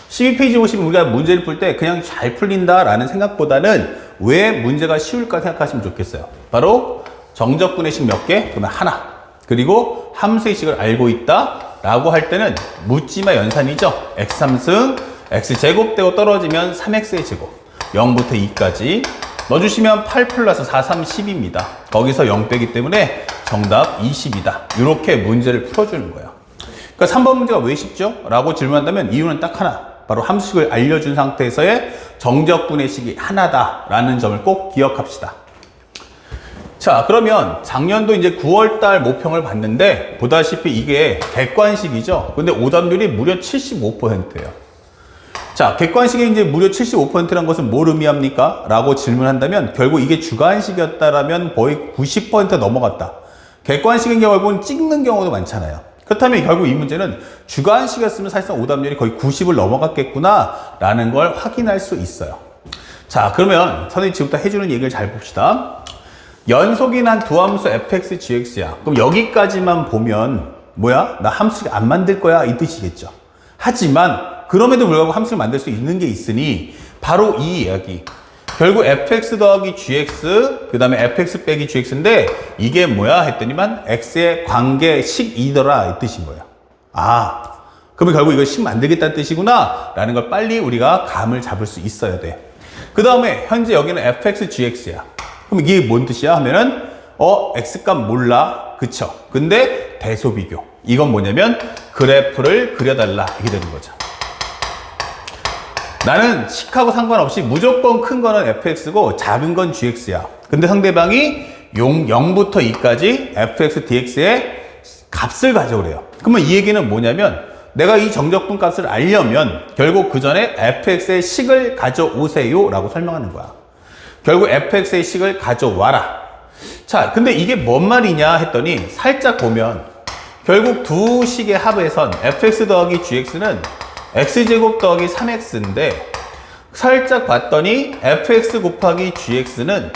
12페이지 보시면 우리가 문제를 풀 때 그냥 잘 풀린다라는 생각보다는 왜 문제가 쉬울까 생각하시면 좋겠어요. 바로 정적분의 식 몇 개? 그러면 하나. 그리고 함수의 식을 알고 있다 라고 할 때는 묻지마 연산이죠. x3승 x제곱 되고 떨어지면 3x의 제곱 0부터 2까지 넣어주시면 8 플러스 4, 3, 10입니다. 거기서 0 빼기 때문에 정답 20이다. 이렇게 문제를 풀어주는 거예요. 그러니까 3번 문제가 왜 쉽죠? 라고 질문한다면 이유는 딱 하나. 바로 함수식을 알려준 상태에서의 정적분의 식이 하나다라는 점을 꼭 기억합시다. 자, 그러면 작년도 이제 9월달 모평을 봤는데 보다시피 이게 객관식이죠. 근데 오답률이 무려 75%예요. 자, 객관식이 이제 무려 75%란 것은 뭘 의미합니까? 라고 질문한다면 결국 이게 주관식이었다라면 거의 90% 넘어갔다. 객관식인 경우는 찍는 경우도 많잖아요. 그렇다면 결국 이 문제는 주관식이었으면 사실상 오답률이 거의 90을 넘어갔겠구나 라는 걸 확인할 수 있어요. 자, 그러면 선생님이 지금부터 해주는 얘기를 잘 봅시다. 연속인 한 두 함수 fx, gx야. 그럼 여기까지만 보면 뭐야? 나 함수식 안 만들 거야 이 뜻이겠죠. 하지만 그럼에도 불구하고 함수를 만들 수 있는 게 있으니 바로 이 이야기. 결국 fx 더하기 gx 그 다음에 fx 빼기 gx인데 이게 뭐야 했더니만 x의 관계식이더라 이 뜻인 거예요. 아, 그러면 결국 이걸 식 만들겠다는 뜻이구나 라는 걸 빨리 우리가 감을 잡을 수 있어야 돼. 그 다음에 현재 여기는 fx gx야. 그럼 이게 뭔 뜻이야 하면은 x값 몰라 그쵸? 근데 대소비교. 이건 뭐냐면 그래프를 그려달라 이게 되는 거죠. 나는 식하고 상관없이 무조건 큰 거는 fx고 작은 건 gx야. 근데 상대방이 0부터 2까지 fx dx의 값을 가져오래요. 그러면 이 얘기는 뭐냐면 내가 이 정적분 값을 알려면 결국 그 전에 fx의 식을 가져오세요 라고 설명하는 거야. 결국 fx의 식을 가져와라. 자, 근데 이게 뭔 말이냐 했더니 살짝 보면 결국 두 식의 합에선 fx 더하기 gx는 x제곱 더하기 3x인데 살짝 봤더니 fx 곱하기 gx는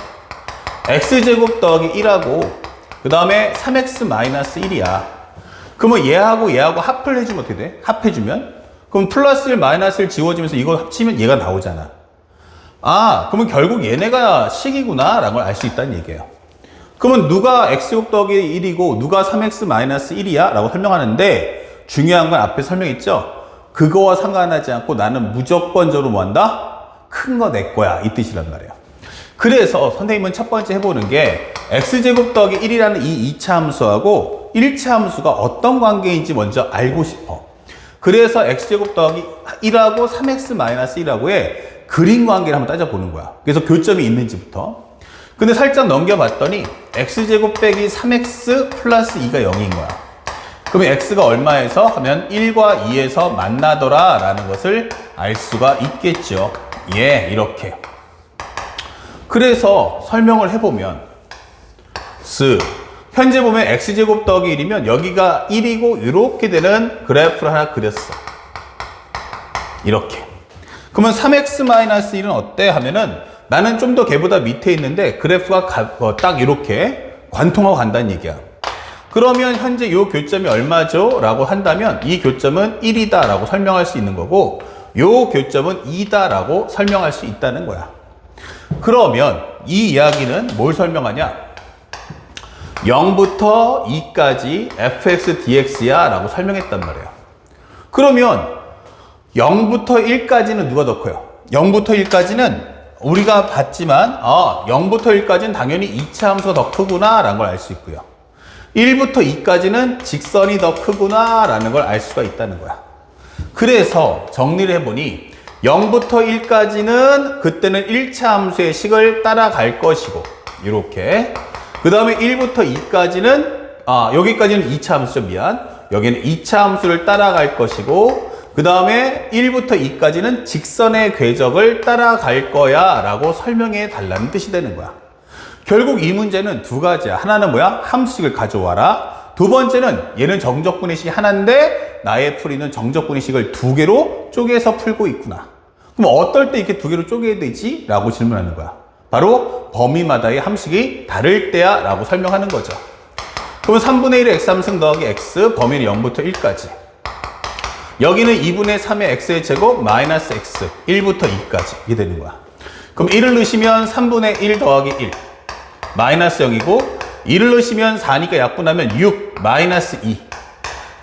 x제곱 더하기 1하고 그 다음에 3x 마이너스 1이야. 그러면 얘하고 합을 해주면 어떻게 돼? 합해주면? 그럼 플러스 1 마이너스 1 지워지면서 이거 합치면 얘가 나오잖아. 아, 그러면 결국 얘네가 식이구나 라는 걸 알 수 있다는 얘기예요. 그러면 누가 x제곱 더하기 1이고 누가 3x 마이너스 1이야? 라고 설명하는데 중요한 건 앞에 설명했죠? 그거와 상관하지 않고 나는 무조건적으로 뭐 한다? 큰 거 내 거야. 이 뜻이란 말이에요. 그래서 선생님은 첫 번째 해보는 게 x제곱 더하기 1이라는 이 2차 함수하고 1차 함수가 어떤 관계인지 먼저 알고 싶어. 그래서 x제곱 더하기 1하고 3x 마이너스 1하고의 그림 관계를 한번 따져보는 거야. 그래서 교점이 있는지부터. 근데 살짝 넘겨봤더니 x제곱 빼기 3x 플러스 2가 0인 거야. 그러면 x가 얼마에서 하면 1과 2에서 만나더라 라는 것을 알 수가 있겠죠. 예, 이렇게. 그래서 설명을 해보면 현재 보면 x제곱 더하기 1이면 여기가 1이고 이렇게 되는 그래프를 하나 그렸어. 이렇게. 그러면 3x-1은 어때? 하면은 나는 좀 더 걔보다 밑에 있는데 그래프가 딱 이렇게 관통하고 간다는 얘기야. 그러면 현재 이 교점이 얼마죠? 라고 한다면 이 교점은 1이다 라고 설명할 수 있는 거고 이 교점은 2다 라고 설명할 수 있다는 거야. 그러면 이 이야기는 뭘 설명하냐? 0부터 2까지 fx dx야 라고 설명했단 말이에요. 그러면 0부터 1까지는 누가 더 커요? 0부터 1까지는 우리가 봤지만 0부터 1까지는 당연히 2차 함수가 더 크구나 라는 걸 알 수 있고요. 1부터 2까지는 직선이 더 크구나 라는 걸 알 수가 있다는 거야. 그래서 정리를 해보니 0부터 1까지는 그때는 1차 함수의 식을 따라갈 것이고 이렇게 그 다음에 1부터 2까지는 여기까지는 2차 함수죠. 미안. 여기는 2차 함수를 따라갈 것이고 그 다음에 1부터 2까지는 직선의 궤적을 따라갈 거야 라고 설명해 달라는 뜻이 되는 거야. 결국 이 문제는 두 가지야. 하나는 뭐야? 함수식을 가져와라. 두 번째는 얘는 정적분의식이 하나인데 나의 풀이는 정적분의식을 두 개로 쪼개서 풀고 있구나. 그럼 어떨 때 이렇게 두 개로 쪼개야 되지? 라고 질문하는 거야. 바로 범위마다의 함식이 다를 때야 라고 설명하는 거죠. 그러면 3분의 1의 x3승 더하기 x 범위는 0부터 1까지. 여기는 2분의 3의 x의 제곱 마이너스 x 1부터 2까지 이게 되는 거야. 그럼 1을 넣으시면 3분의 1 더하기 1 마이너스 0이고 1을 넣으시면 4니까 약분하면 6 마이너스 2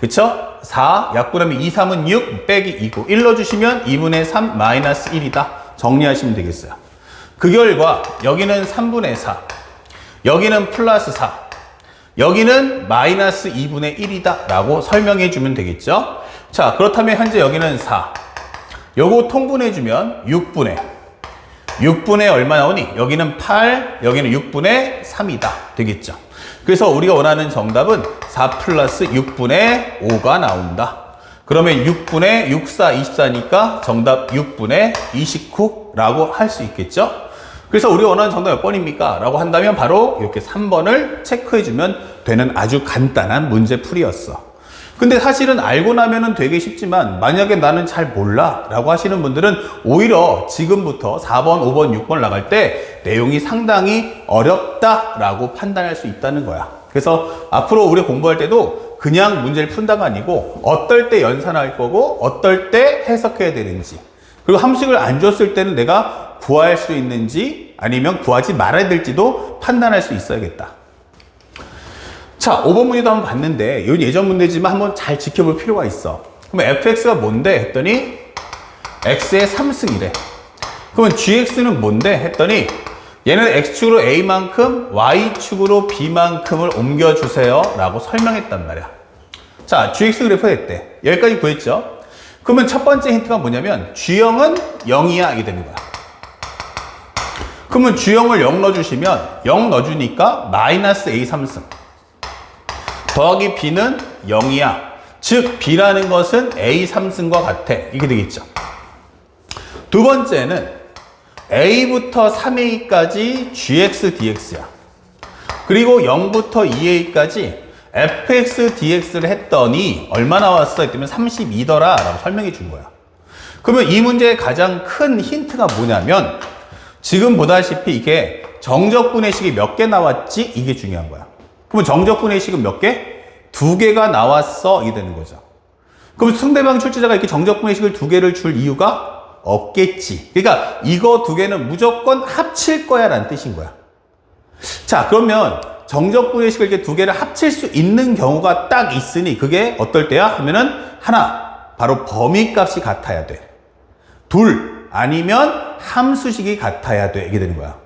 그쵸? 4 약분하면 2, 3은 6 빼기 2고 1 넣어주시면 2분의 3 마이너스 1이다. 정리하시면 되겠어요. 그 결과 여기는 3분의 4 여기는 플러스 4 여기는 마이너스 2분의 1이다 라고 설명해 주면 되겠죠. 자, 그렇다면 현재 여기는 4 요거 통분해 주면 6분의 얼마 나오니? 여기는 8 여기는 6분의 3이다 되겠죠. 그래서 우리가 원하는 정답은 4 플러스 6분의 5가 나온다. 그러면 6분의 6, 4, 24니까 정답 6분의 29라고 할 수 있겠죠. 그래서 우리가 원하는 정답 몇 번입니까? 라고 한다면 바로 이렇게 3번을 체크해주면 되는 아주 간단한 문제풀이였어. 근데 사실은 알고 나면은 되게 쉽지만 만약에 나는 잘 몰라 라고 하시는 분들은 오히려 지금부터 4번, 5번, 6번 나갈 때 내용이 상당히 어렵다라고 판단할 수 있다는 거야. 그래서 앞으로 우리 공부할 때도 그냥 문제를 푼다가 아니고 어떨 때 연산할 거고 어떨 때 해석해야 되는지 그리고 함식을 안 줬을 때는 내가 구할 수 있는지 아니면 구하지 말아야 될지도 판단할 수 있어야겠다. 자, 5번 문제도 한번 봤는데 이건 예전 문제지만 한번 잘 지켜볼 필요가 있어. 그러면 fx가 뭔데? 했더니 x의 3승이래. 그러면 gx는 뭔데? 했더니 얘는 x축으로 a만큼 y축으로 b만큼을 옮겨주세요 라고 설명했단 말이야. 자, gx 그래프 했대. 여기까지 구했죠? 그러면 첫 번째 힌트가 뭐냐면 g형은 0이야 이게 되는 거야. 그러면 g형을 0 넣어주시면 0 넣어주니까 마이너스 a 3승 더하기 b는 0이야. 즉 b라는 것은 a 3승과 같아. 이게 되겠죠. 두 번째는 a부터 3a까지 gx dx야. 그리고 0부터 2a까지 fx dx를 했더니 얼마 나왔어? 했더니 32더라 라고 설명해 준 거야. 그러면 이 문제의 가장 큰 힌트가 뭐냐면 지금 보다시피 이게 정적분해식이 몇 개 나왔지? 이게 중요한 거야. 그러면 정적분해식은 몇 개? 2개가 나왔어. 이게 되는 거죠. 그럼 상대방 출제자가 이렇게 정적분해식을 2개를 줄 이유가 없겠지. 그러니까 이거 2개는 무조건 합칠 거야 라는 뜻인 거야. 자, 그러면 정적분해식을 이렇게 2개를 합칠 수 있는 경우가 딱 있으니 그게 어떨 때야? 하면은 하나, 바로 범위값이 같아야 돼. 둘, 아니면 함수식이 같아야 돼. 이게 되는 거야.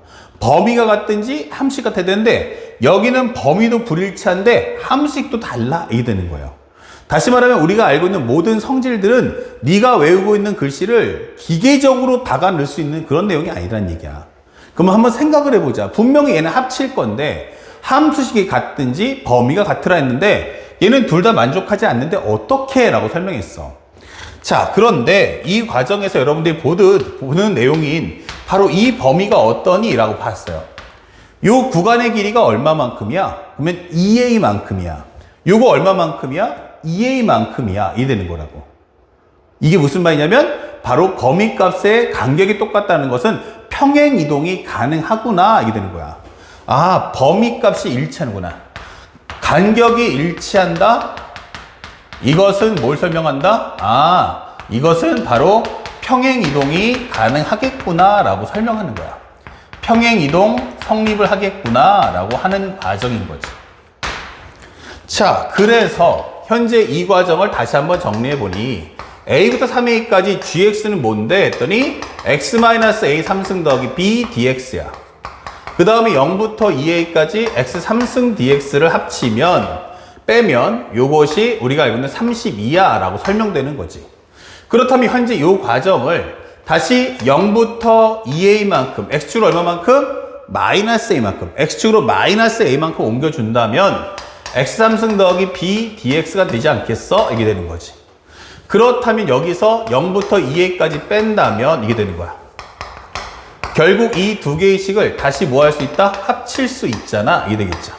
범위가 같든지 함수식 같아야 되는데 여기는 범위도 불일치한데 함수식도 달라. 이게 되는 거예요. 다시 말하면 우리가 알고 있는 모든 성질들은 네가 외우고 있는 글씨를 기계적으로 박아 넣을 수 있는 그런 내용이 아니라는 얘기야. 그러면 한번 생각을 해보자. 분명히 얘는 합칠 건데 함수식이 같든지 범위가 같으라 했는데 얘는 둘 다 만족하지 않는데 어떻게? 라고 설명했어. 자, 그런데 이 과정에서 여러분들이 보는 내용인 바로 이 범위가 어떠니? 라고 봤어요. 요 구간의 길이가 얼마만큼이야? 그러면 2a만큼이야. 요거 얼마만큼이야? 2a만큼이야. 이 되는 거라고. 이게 무슨 말이냐면 바로 범위값의 간격이 똑같다는 것은 평행 이동이 가능하구나. 이게 되는 거야. 아, 범위값이 일치하는구나. 간격이 일치한다? 이것은 뭘 설명한다? 아, 이것은 바로 평행 이동이 가능하겠구나 라고 설명하는 거야. 평행 이동 성립을 하겠구나 라고 하는 과정인 거지. 자, 그래서 현재 이 과정을 다시 한번 정리해 보니 a부터 3a까지 gx는 뭔데? 했더니 x-a 3승 더하기 b dx야. 그 다음에 0부터 2a까지 x 3승 dx를 합치면 빼면 요것이 우리가 알고 있는 32야 라고 설명되는 거지. 그렇다면 현재 요 과정을 다시 0부터 2a만큼 x축으로 얼마만큼? 마이너스 a만큼 x축으로 마이너스 a만큼 옮겨준다면 x 3승 더하기 b dx가 되지 않겠어? 이게 되는 거지. 그렇다면 여기서 0부터 2a까지 뺀다면 이게 되는 거야. 결국 이 두 개의 식을 다시 뭐 할 수 있다? 합칠 수 있잖아. 이게 되겠죠.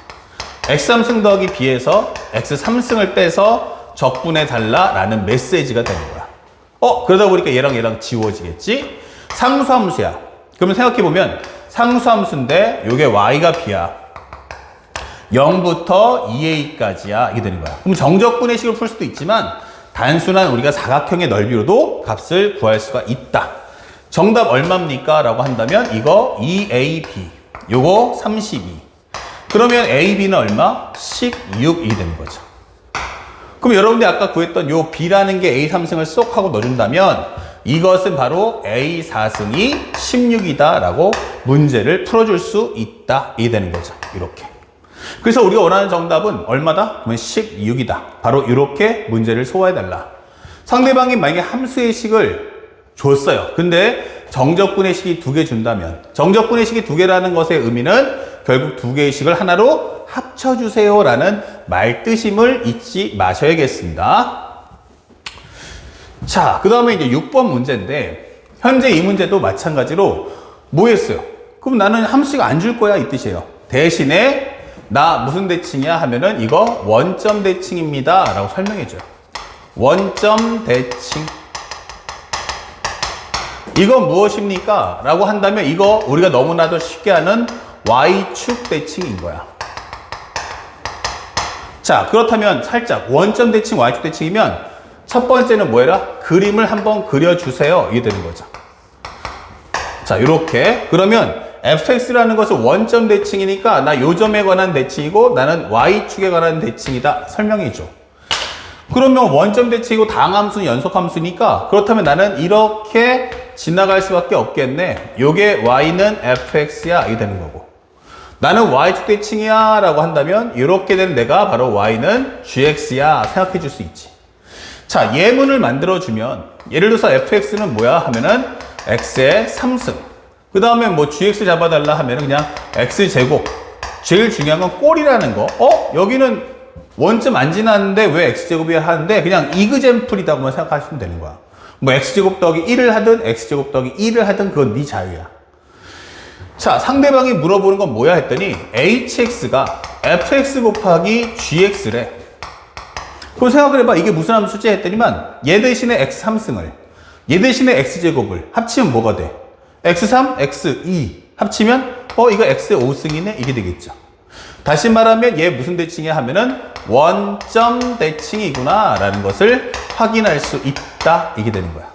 x3승 더하기 b에서 x3승을 빼서 적분해 달라 라는 메시지가 되는 거야. 그러다 보니까 얘랑 지워지겠지? 상수함수야. 그러면 생각해보면 상수함수인데 요게 y가 b야. 0부터 2a까지야. 이게 되는 거야. 그럼 정적분의 식을 풀 수도 있지만 단순한 우리가 사각형의 넓이로도 값을 구할 수가 있다. 정답 얼마입니까? 라고 한다면 이거 2ab, 요거 32. 그러면 ab는 얼마? 16이 되는 거죠. 그럼 여러분들이 아까 구했던 요 b라는 게 a 3승을 쏙 하고 넣어준다면 이것은 바로 a 4승이 16이다 라고 문제를 풀어줄 수 있다. 이 되는 거죠. 이렇게. 그래서 우리가 원하는 정답은 얼마다? 그러면 16이다. 바로 이렇게 문제를 소화해달라. 상대방이 만약에 함수의 식을 줬어요. 근데 정적분의 식이 2개 준다면 정적분의 식이 2개라는 것의 의미는 결국 2개의 식을 하나로 합쳐주세요 라는 말뜻임을 잊지 마셔야겠습니다. 자, 그 다음에 이제 6번 문제인데 현재 이 문제도 마찬가지로 뭐 했어요? 그럼 나는 함수가 안 줄 거야 이 뜻이에요. 대신에 나 무슨 대칭이야 하면은 이거 원점 대칭입니다 라고 설명해줘요. 원점 대칭. 이건 무엇입니까? 라고 한다면 이거 우리가 너무나도 쉽게 아는 Y축 대칭인 거야. 자, 그렇다면 살짝 원점 대칭, Y축 대칭이면 첫 번째는 뭐해라? 그림을 한번 그려주세요. 이게 되는 거죠. 자, 이렇게. 그러면 fx라는 것은 원점 대칭이니까 나 요 점에 관한 대칭이고 나는 Y축에 관한 대칭이다. 설명해줘. 그러면 원점 대칭이고 다항함수는 연속함수니까 그렇다면 나는 이렇게 지나갈 수밖에 없겠네. 요게 y는 fx야. 이게 되는 거고. 나는 y축 대칭이야 라고 한다면 이렇게 된 내가 바로 y는 gx야. 생각해 줄 수 있지. 자, 예문을 만들어주면 예를 들어서 fx는 뭐야 하면은 x의 3승. 그 다음에 뭐 gx 잡아달라 하면은 그냥 x제곱. 제일 중요한 건 꼴이라는 거. 여기는 원점 안 지났는데 왜 x제곱이야 하는데 그냥 이그젠플이다고만 생각하시면 되는 거야. 뭐 x제곱 더하기 1을 하든 x제곱 더하기 1을 하든 그건 네 자유야. 자, 상대방이 물어보는 건 뭐야 했더니 hx가 fx 곱하기 gx래. 그럼 생각을 해봐. 이게 무슨 함수지 했더니만 얘 대신에 x 3승을 얘 대신에 x제곱을 합치면 뭐가 돼? x3, x2 합치면 이거 x의 5승이네 이게 되겠죠. 다시 말하면 얘 무슨 대칭이야 하면은 원점 대칭이구나 라는 것을 확인할 수 있다. 이게 되는 거야.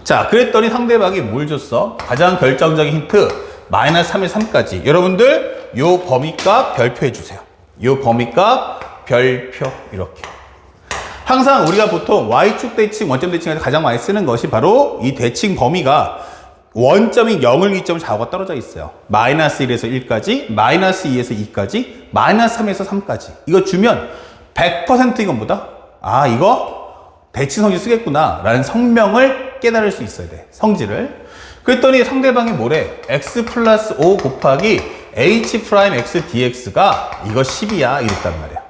자, 그랬더니 상대방이 뭘 줬어? 가장 결정적인 힌트 마이너스 3에 3까지. 여러분들 요 범위값 별표해 주세요. 요 범위값 별표. 이렇게. 항상 우리가 보통 Y축 대칭, 원점 대칭에서 가장 많이 쓰는 것이 바로 이 대칭 범위가 원점이 0을 기점으로 좌우가 떨어져 있어요. 마이너스 1에서 1까지, 마이너스 2에서 2까지, 마이너스 3에서 3까지. 이거 주면 100% 이건 뭐다? 아, 이거 대칭 성질 쓰겠구나 라는 성명을 깨달을 수 있어야 돼. 성질을. 그랬더니 상대방이 뭐래? x 플러스 5 곱하기 h 프라임 x dx가 이거 10이야 이랬단 말이야.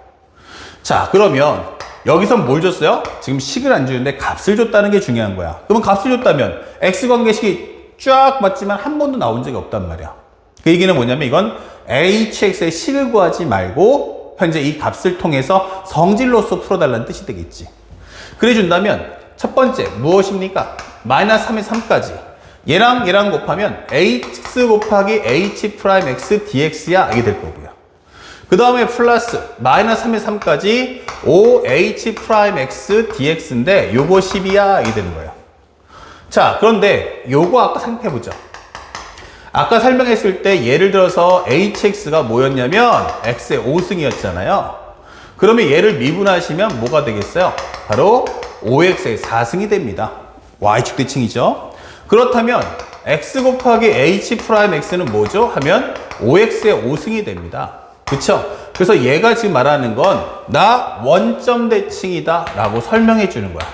자, 그러면 여기선 뭘 줬어요? 지금 식을 안 주는데 값을 줬다는 게 중요한 거야. 그러면 값을 줬다면 x 관계식이 쫙 맞지만 한 번도 나온 적이 없단 말이야. 그 얘기는 뭐냐면 이건 hx의 식을 구하지 말고 현재 이 값을 통해서 성질로서 풀어달라는 뜻이 되겠지. 그래 준다면 첫 번째 무엇입니까? 마이너스 3의 3까지 얘랑 얘랑 곱하면 x 곱하기 h 프라임 x dx야 이게 될 거고요. 그 다음에 플러스 마이너스 3의 3까지 5h 프라임 x dx인데 요거 10이야 이게 되는 거예요. 자, 그런데 요거 아까 생각해보죠. 아까 설명했을 때 예를 들어서 hx가 뭐였냐면 x의 5승이었잖아요. 그러면 얘를 미분하시면 뭐가 되겠어요? 바로 5x의 4승이 됩니다. y축 대칭이죠. 그렇다면 x 곱하기 h 프라임 x는 뭐죠? 하면 5x의 5승이 됩니다. 그쵸? 그래서 얘가 지금 말하는 건 나 원점 대칭이다 라고 설명해 주는 거야.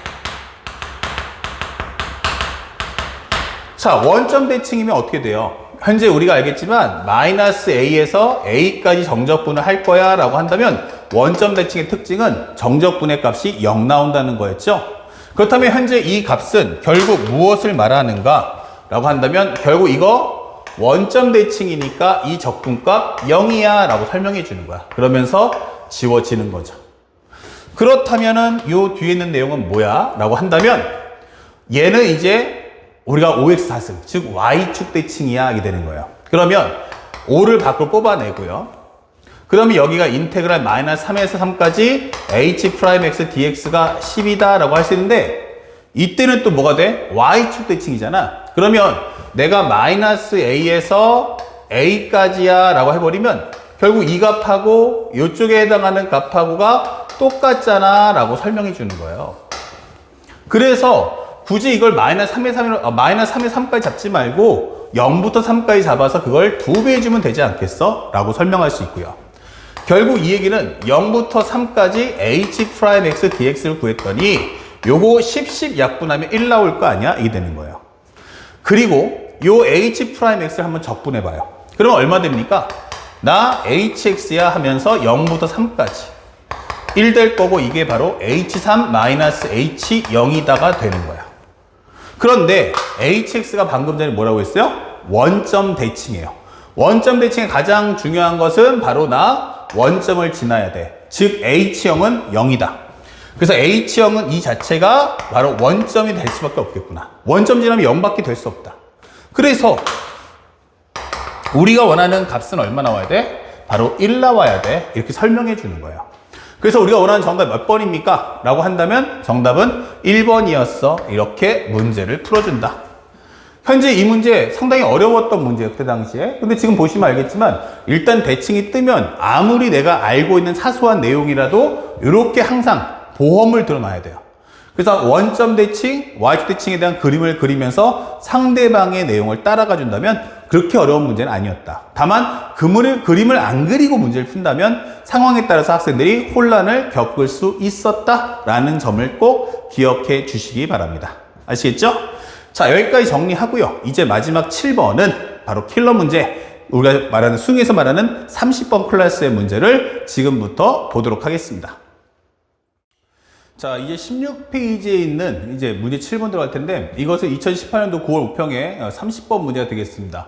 자, 원점 대칭이면 어떻게 돼요? 현재 우리가 알겠지만 마이너스 a에서 a까지 정적분을 할 거야 라고 한다면 원점 대칭의 특징은 정적분의 값이 0 나온다는 거였죠. 그렇다면 현재 이 값은 결국 무엇을 말하는가 라고 한다면 결국 이거 원점 대칭이니까 이 적분값 0이야 라고 설명해 주는 거야. 그러면서 지워지는 거죠. 그렇다면은 요 뒤에 있는 내용은 뭐야 라고 한다면 얘는 이제 우리가 5x 4승, 즉 y축 대칭이야 하게 되는 거예요. 그러면 5를 밖으로 뽑아내고요. 그 다음에 여기가 인테그랄 마이너스 3에서 3까지 h 프라임 x dx가 10이다 라고 할 수 있는데 이때는 또 뭐가 돼? y축 대칭이잖아. 그러면 내가 마이너스 a에서 a까지야 라고 해버리면 결국 이 값하고 이쪽에 해당하는 값하고가 똑같잖아 라고 설명해 주는 거예요. 그래서 굳이 이걸 마이너스 3의 3까지 잡지 말고 0부터 3까지 잡아서 그걸 2배 해주면 되지 않겠어? 라고 설명할 수 있고요. 결국 이 얘기는 0부터 3까지 h 프라임 x dx를 구했더니 요거 10 약분하면 1 나올 거 아니야? 이게 되는 거예요. 그리고 요 h 프라임 x를 한번 적분해봐요. 그러면 얼마 됩니까? 나 hx야 하면서 0부터 3까지 1 될 거고 이게 바로 h3 마이너스 h0이다가 되는 거야. 그런데 hx가 방금 전에 뭐라고 했어요? 원점 대칭이에요. 원점 대칭의 가장 중요한 것은 바로 나 원점을 지나야 돼. 즉 h형은 0이다. 그래서 h형은 이 자체가 바로 원점이 될 수밖에 없겠구나. 원점 지나면 0밖에 될 수 없다. 그래서 우리가 원하는 값은 얼마 나와야 돼? 바로 1 나와야 돼. 이렇게 설명해 주는 거예요. 그래서 우리가 원하는 정답 몇 번입니까? 라고 한다면 정답은 1번이었어. 이렇게 문제를 풀어준다. 현재 이 문제 상당히 어려웠던 문제예요. 그때 당시에. 근데 지금 보시면 알겠지만 일단 대칭이 뜨면 아무리 내가 알고 있는 사소한 내용이라도 이렇게 항상 보험을 들어놔야 돼요. 그래서 원점 대칭, y축 대칭에 대한 그림을 그리면서 상대방의 내용을 따라가 준다면 그렇게 어려운 문제는 아니었다. 다만 그림을 안 그리고 문제를 푼다면 상황에 따라서 학생들이 혼란을 겪을 수 있었다라는 점을 꼭 기억해 주시기 바랍니다. 아시겠죠? 자, 여기까지 정리하고요. 이제 마지막 7번은 바로 킬러 문제, 우리가 말하는 수능에서 말하는 30번 클래스의 문제를 지금부터 보도록 하겠습니다. 자, 이제 16페이지에 있는 이제 문제 7번 들어갈 텐데 이것은 2018년도 9월 모평의 30번 문제가 되겠습니다.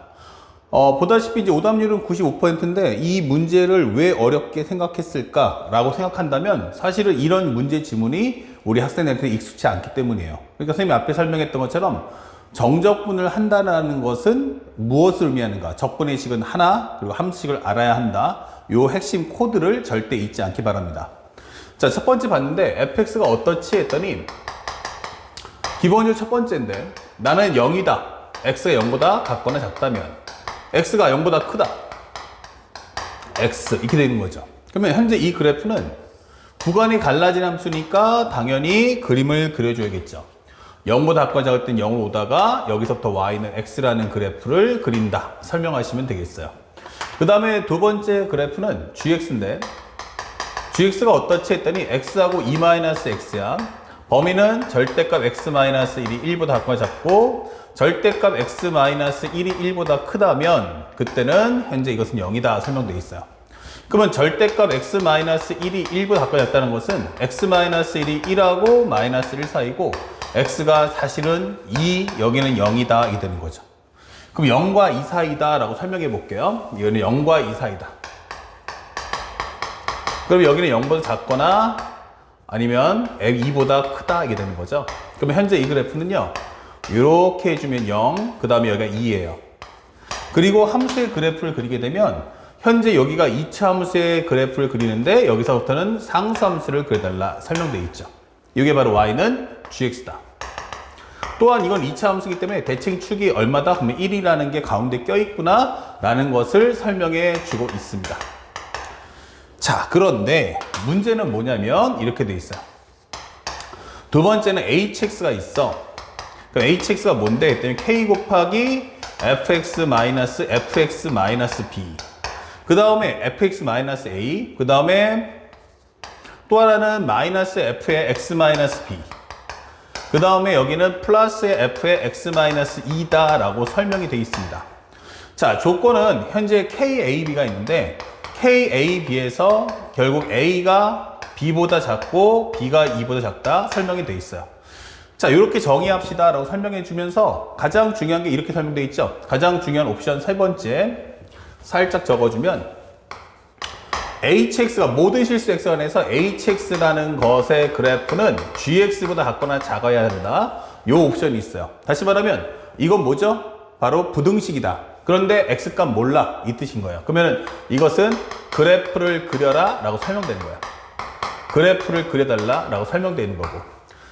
보다시피 이제 오답률은 95%인데 이 문제를 왜 어렵게 생각했을까라고 생각한다면 사실은 이런 문제 지문이 우리 학생들한테 익숙치 않기 때문이에요. 그러니까 선생님이 앞에 설명했던 것처럼 정적분을 한다는 것은 무엇을 의미하는가? 적분의 식은 하나, 그리고 함수식을 알아야 한다. 요 핵심 코드를 절대 잊지 않기 바랍니다. 자, 첫 번째 봤는데 fx가 어떻지 했더니 기본적으로 첫 번째인데 나는 0이다. x가 0보다 같거나 작다면 x가 0보다 크다. x 이렇게 되는 거죠. 그러면 현재 이 그래프는 구간이 갈라진 함수니까 당연히 그림을 그려줘야겠죠. 0보다 같거나 작을 땐 0으로 오다가 여기서부터 y는 x라는 그래프를 그린다. 설명하시면 되겠어요. 그 다음에 두 번째 그래프는 gx인데 gx가 어떻지 했더니 x하고 2-x야. 범위는 절대값 x-1이 1보다 같거나 작고 절대값 x-1이 1보다 크다면 그때는 현재 이것은 0이다 설명되어 있어요. 그러면 절대값 x-1이 1보다 가까워졌다는 것은 x-1이 1하고 마이너스 1 사이고 x가 사실은 2, 여기는 0이다 이게 되는 거죠. 그럼 0과 2 사이다 라고 설명해 볼게요. 이거는 0과 2 사이다. 그럼 여기는 0보다 작거나 아니면 2보다 크다 이게 되는 거죠. 그러면 현재 이 그래프는요, 이렇게 해주면 0, 그 다음에 여기가 2예요. 그리고 함수의 그래프를 그리게 되면 현재 여기가 2차 함수의 그래프를 그리는데 여기서부터는 상수함수를 그려달라 설명되어 있죠. 이게 바로 y는 gx다. 또한 이건 2차 함수이기 때문에 대칭축이 얼마다? 그러면 1이라는 게 가운데 껴있구나 라는 것을 설명해 주고 있습니다. 자, 그런데 문제는 뭐냐면 이렇게 돼 있어요. 두 번째는 hx가 있어. 그럼 hx가 뭔데? 했더니 k 곱하기 fx 마이너스 fx 마이너스 b. 그 다음에 fx 마이너스 a. 그 다음에 또 하나는 마이너스 f의 x 마이너스 b. 그 다음에 여기는 플러스의 f의 x 마이너스 2다 라고 설명이 되어 있습니다. 자, 조건은 현재 KAB가 있는데 KAB에서 결국 A가 B보다 작고 B가 2보다 작다 설명이 되어 있어요. 자, 이렇게 정의합시다 라고 설명해 주면서 가장 중요한 게 이렇게 설명되어 있죠. 가장 중요한 옵션 세 번째 살짝 적어주면 hx가 모든 실수 x간에서 hx라는 것의 그래프는 gx보다 같거나 작아야 한다. 이 옵션이 있어요. 다시 말하면 이건 뭐죠? 바로 부등식이다. 그런데 x값 몰라 이 뜻인 거예요. 그러면 이것은 그래프를 그려라 라고 설명되는 거예요. 그래프를 그려달라 라고 설명되는 거고,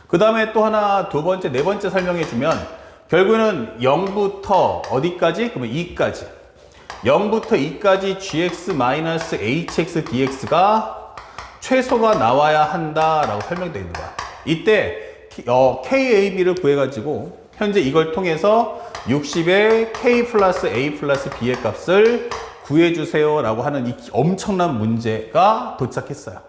그 다음에 또 하나 두 번째 네 번째 설명해 주면 결국에는 0부터 어디까지? 그러면 2까지 0부터 2까지 gx-hx dx가 최소가 나와야 한다라고 설명되어 있는 거야. 이때 KAB를 구해가지고 현재 이걸 통해서 60의 K 플러스 A 플러스 B의 값을 구해주세요 라고 하는 이 엄청난 문제가 도착했어요.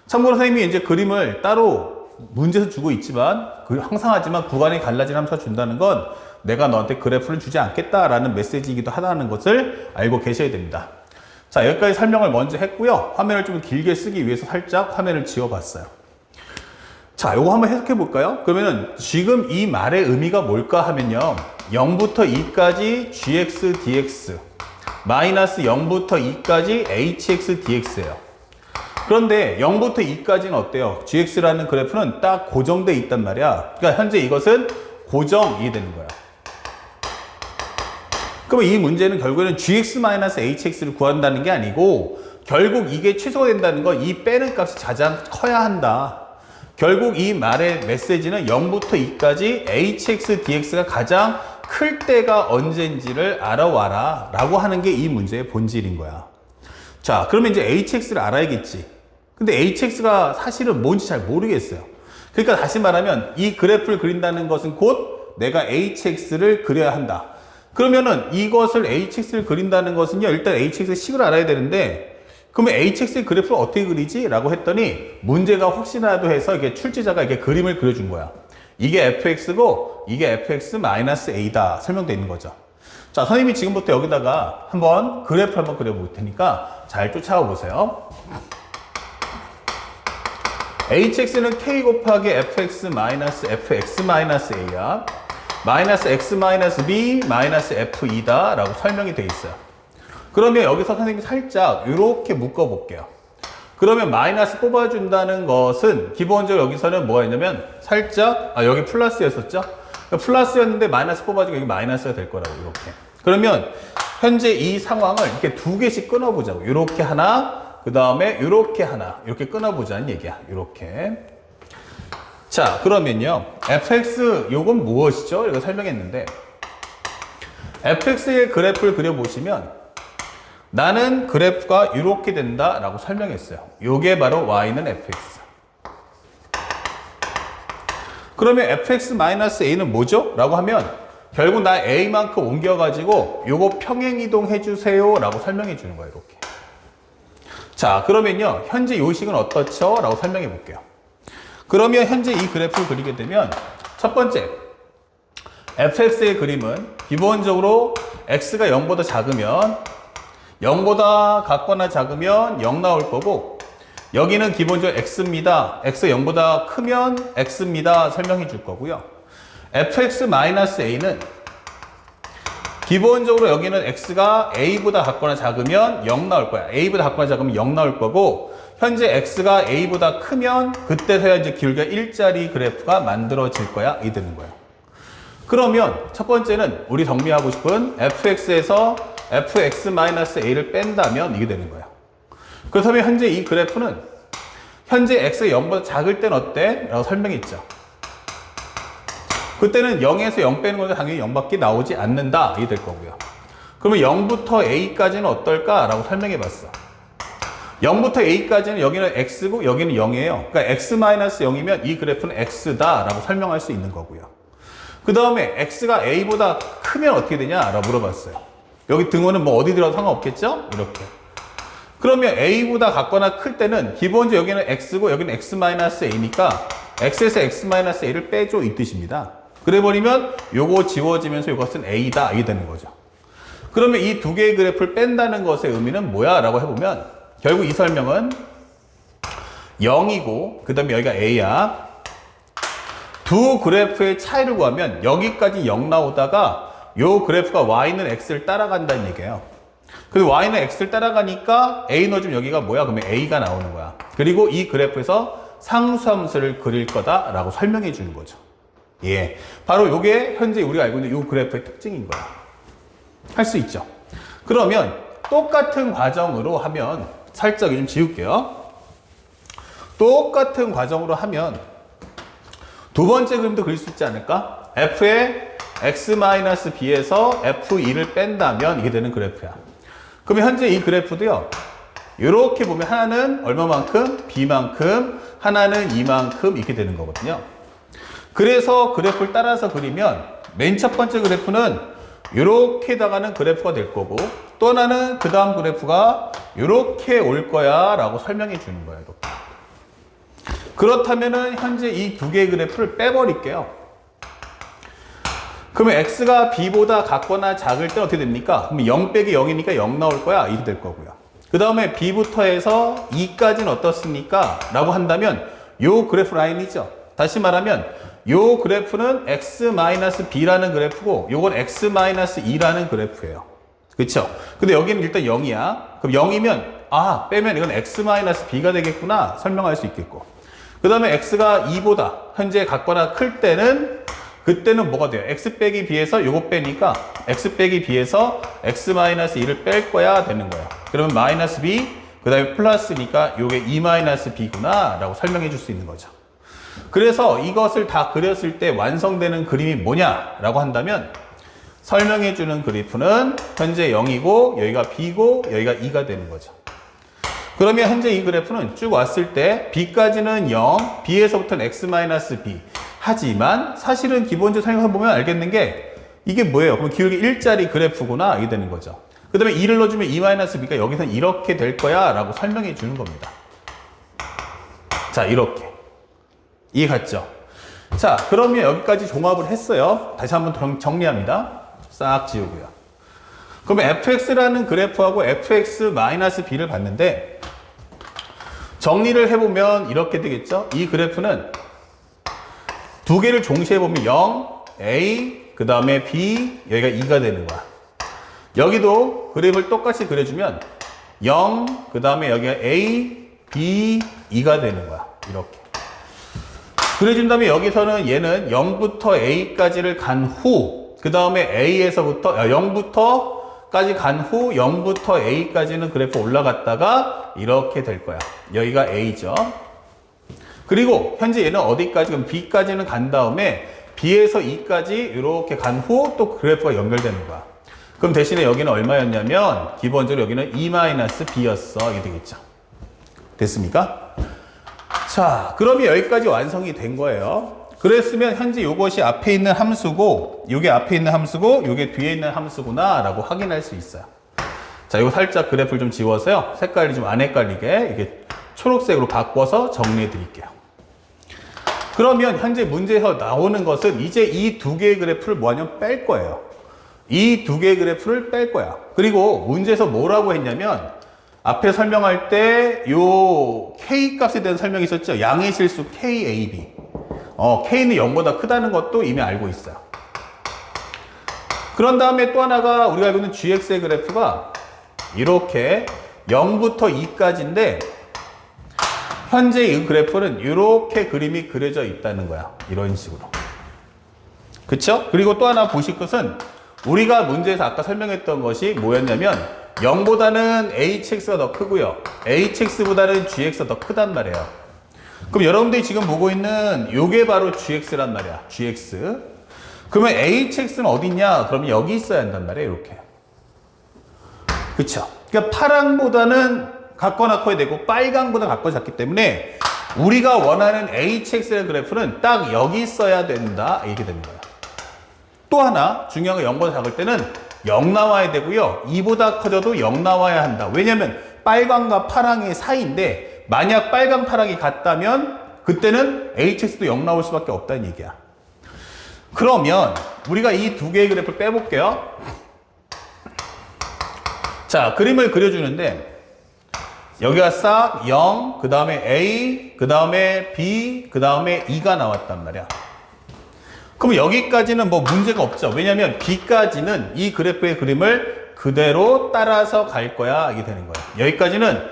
참고로 선생님이 이제 그림을 따로 문제에서 주고 있지만 항상 하지만 구간이 갈라진 함수가 준다는 건 내가 너한테 그래프를 주지 않겠다라는 메시지이기도 하다는 것을 알고 계셔야 됩니다. 자, 여기까지 설명을 먼저 했고요. 화면을 좀 길게 쓰기 위해서 살짝 화면을 지워봤어요. 자, 요거 한번 해석해 볼까요? 그러면은 지금 이 말의 의미가 뭘까 하면요, 0부터 2까지 gx dx 마이너스 0부터 2까지 hx dx예요. 그런데 0부터 2까지는 어때요? gx라는 그래프는 딱 고정돼 있단 말이야. 그러니까 현재 이것은 고정이 되는 거야. 그럼 이 문제는 결국에는 gx-hx를 구한다는 게 아니고 결국 이게 취소가 된다는 건 이 빼는 값이 가장 커야 한다. 결국 이 말의 메시지는 0부터 2까지 hx dx가 가장 클 때가 언제인지를 알아와라 라고 하는 게 이 문제의 본질인 거야. 자, 그러면 이제 hx를 알아야겠지. 근데 hx가 사실은 뭔지 잘 모르겠어요. 그러니까 다시 말하면 이 그래프를 그린다는 것은 곧 내가 hx를 그려야 한다. 그러면은 이것을 hx를 그린다는 것은요, 일단 hx의 식을 알아야 되는데, 그러면 hx의 그래프를 어떻게 그리지? 라고 했더니 문제가 혹시라도 해서 이게 출제자가 이렇게 그림을 그려준 거야. 이게 fx고 이게 fx-a다 설명되어 있는 거죠. 자, 선생님이 지금부터 여기다가 한번 그래프 한번 그려볼 테니까 잘 쫓아가 보세요. hx는 k 곱하기 fx-fx-a야. 마이너스 x-b 마이너스 f2다 라고 설명이 되어 있어요. 그러면 여기서 선생님이 살짝 이렇게 묶어 볼게요. 그러면 마이너스 뽑아준다는 것은 기본적으로 여기서는 뭐가 있냐면 살짝 여기 플러스였었죠. 플러스였는데 마이너스 뽑아주고 여기 마이너스가 될 거라고 이렇게. 그러면 현재 이 상황을 이렇게 두 개씩 끊어보자고. 이렇게 하나, 그 다음에 이렇게 하나, 이렇게 끊어보자는 얘기야. 이렇게. 자, 그러면요, fx 요건 무엇이죠? 이거 설명했는데 fx의 그래프를 그려보시면 나는 그래프가 이렇게 된다 라고 설명했어요. 요게 바로 y는 fx. 그러면 fx-a는 뭐죠? 라고 하면 결국 나 a만큼 옮겨가지고 요거 평행이동 해주세요 라고 설명해 주는 거예요. 이렇게. 자, 그러면요, 현재 요 식은 어떻죠? 라고 설명해 볼게요. 그러면 현재 이 그래프를 그리게 되면 첫 번째 fx의 그림은 기본적으로 x가 0보다 작으면 0보다 같거나 작으면 0 나올 거고, 여기는 기본적으로 x입니다. x 0보다 크면 x입니다. 설명해 줄 거고요. fx-a는 기본적으로 여기는 x가 a보다 같거나 작으면 0 나올 거야. a보다 같거나 작으면 0 나올 거고, 현재 x가 a보다 크면 그때서야 이제 기울기가 일자리 그래프가 만들어질 거야. 이 되는 거예요. 그러면 첫 번째는 우리 정리하고 싶은 fx에서 fx-a를 뺀다면 이게 되는 거예요. 그렇다면 현재 이 그래프는 현재 x가 0보다 작을 땐 어때? 라고 설명했죠. 그때는 0에서 0 빼는 건데 당연히 0밖에 나오지 않는다. 이게 될 거고요. 그러면 0부터 a까지는 어떨까? 라고 설명해 봤어. 0부터 a까지는 여기는 x고 여기는 0이에요. 그러니까 x-0이면 이 그래프는 x다. 라고 설명할 수 있는 거고요. 그 다음에 x가 a보다 크면 어떻게 되냐? 라고 물어봤어요. 여기 등호는 뭐 어디 들어도 상관없겠죠? 이렇게. 그러면 a보다 같거나 클 때는 기본적으로 여기는 x고 여기는 x-a니까 x에서 x-a를 빼줘 이 뜻입니다. 그래버리면 요거 지워지면서 이것은 a다 이게 되는 거죠. 그러면 이 두 개의 그래프를 뺀다는 것의 의미는 뭐야? 라고 해보면 결국 이 설명은 0이고 그 다음에 여기가 a야. 두 그래프의 차이를 구하면 여기까지 0 나오다가 요 그래프가 y는 x를 따라간다는 얘기예요. 그래서 y는 x를 따라가니까 a 넣어주면 여기가 뭐야? 그러면 a가 나오는 거야. 그리고 이 그래프에서 상수함수를 그릴 거다라고 설명해 주는 거죠. 예, 바로 이게 현재 우리가 알고 있는 이 그래프의 특징인 거야. 할 수 있죠. 그러면 똑같은 과정으로 하면 살짝 좀 지울게요. 똑같은 과정으로 하면 두 번째 그림도 그릴 수 있지 않을까? f의 x-b에서 f2를 뺀다면 이게 되는 그래프야. 그러면 현재 이 그래프도요. 이렇게 보면 하나는 얼마만큼? b만큼, 하나는 이만큼 이렇게 되는 거거든요. 그래서 그래프를 따라서 그리면 맨 첫 번째 그래프는 이렇게 나가는 그래프가 될 거고 또 하나는 그 다음 그래프가 이렇게 올 거야 라고 설명해 주는 거예요. 이렇게. 그렇다면은 현재 이 두 개의 그래프를 빼버릴게요. 그러면 x가 b보다 같거나 작을 때 어떻게 됩니까? 그럼 0 빼기 0이니까 0 나올 거야. 이렇게 될 거고요. 그 다음에 b부터 해서 2까지는 어떻습니까? 라고 한다면 요 그래프 라인이죠. 다시 말하면 요 그래프는 x-b라는 그래프고 요건 x-2라는 그래프예요. 그렇죠? 근데 여기는 일단 0이야. 그럼 0이면 아 빼면 이건 x-b가 되겠구나 설명할 수 있겠고 그 다음에 x가 2보다 현재 같거나 클 때는 그때는 뭐가 돼요? x 빼기 b에서 요거 빼니까 x 빼기 b에서 x-2를 뺄 거야 되는 거야. 그러면 마이너스 b 그 다음에 플러스니까 요게 2-b구나 라고 설명해 줄 수 있는 거죠. 그래서 이것을 다 그렸을 때 완성되는 그림이 뭐냐 라고 한다면 설명해 주는 그래프는 현재 0이고 여기가 b고 여기가 2가 되는 거죠. 그러면 현재 이 그래프는 쭉 왔을 때 b까지는 0, b에서부터는 x-b 하지만 사실은 기본적으로 생각해보면 알겠는 게 이게 뭐예요? 그럼 기울기 일자리 그래프구나 이게 되는 거죠. 그 다음에 2를 넣어주면 2-b가 여기서는 이렇게 될 거야 라고 설명해 주는 겁니다. 자 이렇게 이해 갔죠? 자 그러면 여기까지 종합을 했어요. 다시 한번 정리합니다. 싹 지우고요. 그러면 fx라는 그래프하고 fx-b를 봤는데 정리를 해보면 이렇게 되겠죠? 이 그래프는 두 개를 동시에 보면 0, a, 그 다음에 b, 여기가 2가 되는 거야. 여기도 그래프를 똑같이 그려주면 0, 그 다음에 여기가 a, b, 2가 되는 거야. 이렇게. 그려준 다음에 여기서는 얘는 0부터 a까지를 간 후, 그 다음에 a에서부터, 0부터까지 간 후, 0부터 a까지는 그래프 올라갔다가 이렇게 될 거야. 여기가 a죠. 그리고 현재 얘는 어디까지? 그럼 b까지는 간 다음에 b에서 2까지 이렇게 간 후 또 그래프가 연결되는 거야. 그럼 대신에 여기는 얼마였냐면 기본적으로 여기는 2-b였어. 이게 되겠죠. 됐습니까? 자, 그러면 여기까지 완성이 된 거예요. 그랬으면 현재 이것이 앞에 있는 함수고 이게 앞에 있는 함수고 이게 뒤에 있는 함수구나 라고 확인할 수 있어요. 자, 이거 살짝 그래프를 좀 지워서요. 색깔이 좀 안 헷갈리게 이게 초록색으로 바꿔서 정리해 드릴게요. 그러면 현재 문제에서 나오는 것은 이제 이 두 개의 그래프를 뭐하냐면 뺄 거예요. 이 두 개의 그래프를 뺄 거야. 그리고 문제에서 뭐라고 했냐면 앞에 설명할 때 요 K 값에 대한 설명이 있었죠. 양의 실수 KAB. K는 0보다 크다는 것도 이미 알고 있어요. 그런 다음에 또 하나가 우리가 알고 있는 GX의 그래프가 이렇게 0부터 2까지인데 현재 이 그래프는 이렇게 그림이 그려져 있다는 거야. 이런 식으로. 그쵸? 그리고 또 하나 보실 것은 우리가 문제에서 아까 설명했던 것이 뭐였냐면 0보다는 HX가 더 크고요. HX보다는 GX가 더 크단 말이에요. 그럼 여러분들이 지금 보고 있는 요게 바로 GX란 말이야. GX. 그러면 HX는 어디 있냐? 그러면 여기 있어야 한단 말이에요. 이렇게. 그쵸? 그러니까 파랑보다는 같거나 커야 되고 빨강보다 같거나 작기 때문에 우리가 원하는 HX의 그래프는 딱 여기 있어야 된다. 이렇게 되는 거야. 또 하나 중요한 건 0보다 작을 때는 0 나와야 되고요. 2보다 커져도 0 나와야 한다. 왜냐면 빨강과 파랑의 사이인데 만약 빨강, 파랑이 같다면 그때는 HX도 0 나올 수밖에 없다는 얘기야. 그러면 우리가 이 두 개의 그래프를 빼볼게요. 자, 그림을 그려주는데 여기가 싹 0, 그 다음에 A, 그 다음에 B, 그 다음에 2가 나왔단 말이야. 그럼 여기까지는 뭐 문제가 없죠. 왜냐면 B까지는 이 그래프의 그림을 그대로 따라서 갈 거야. 이게 되는 거야. 여기까지는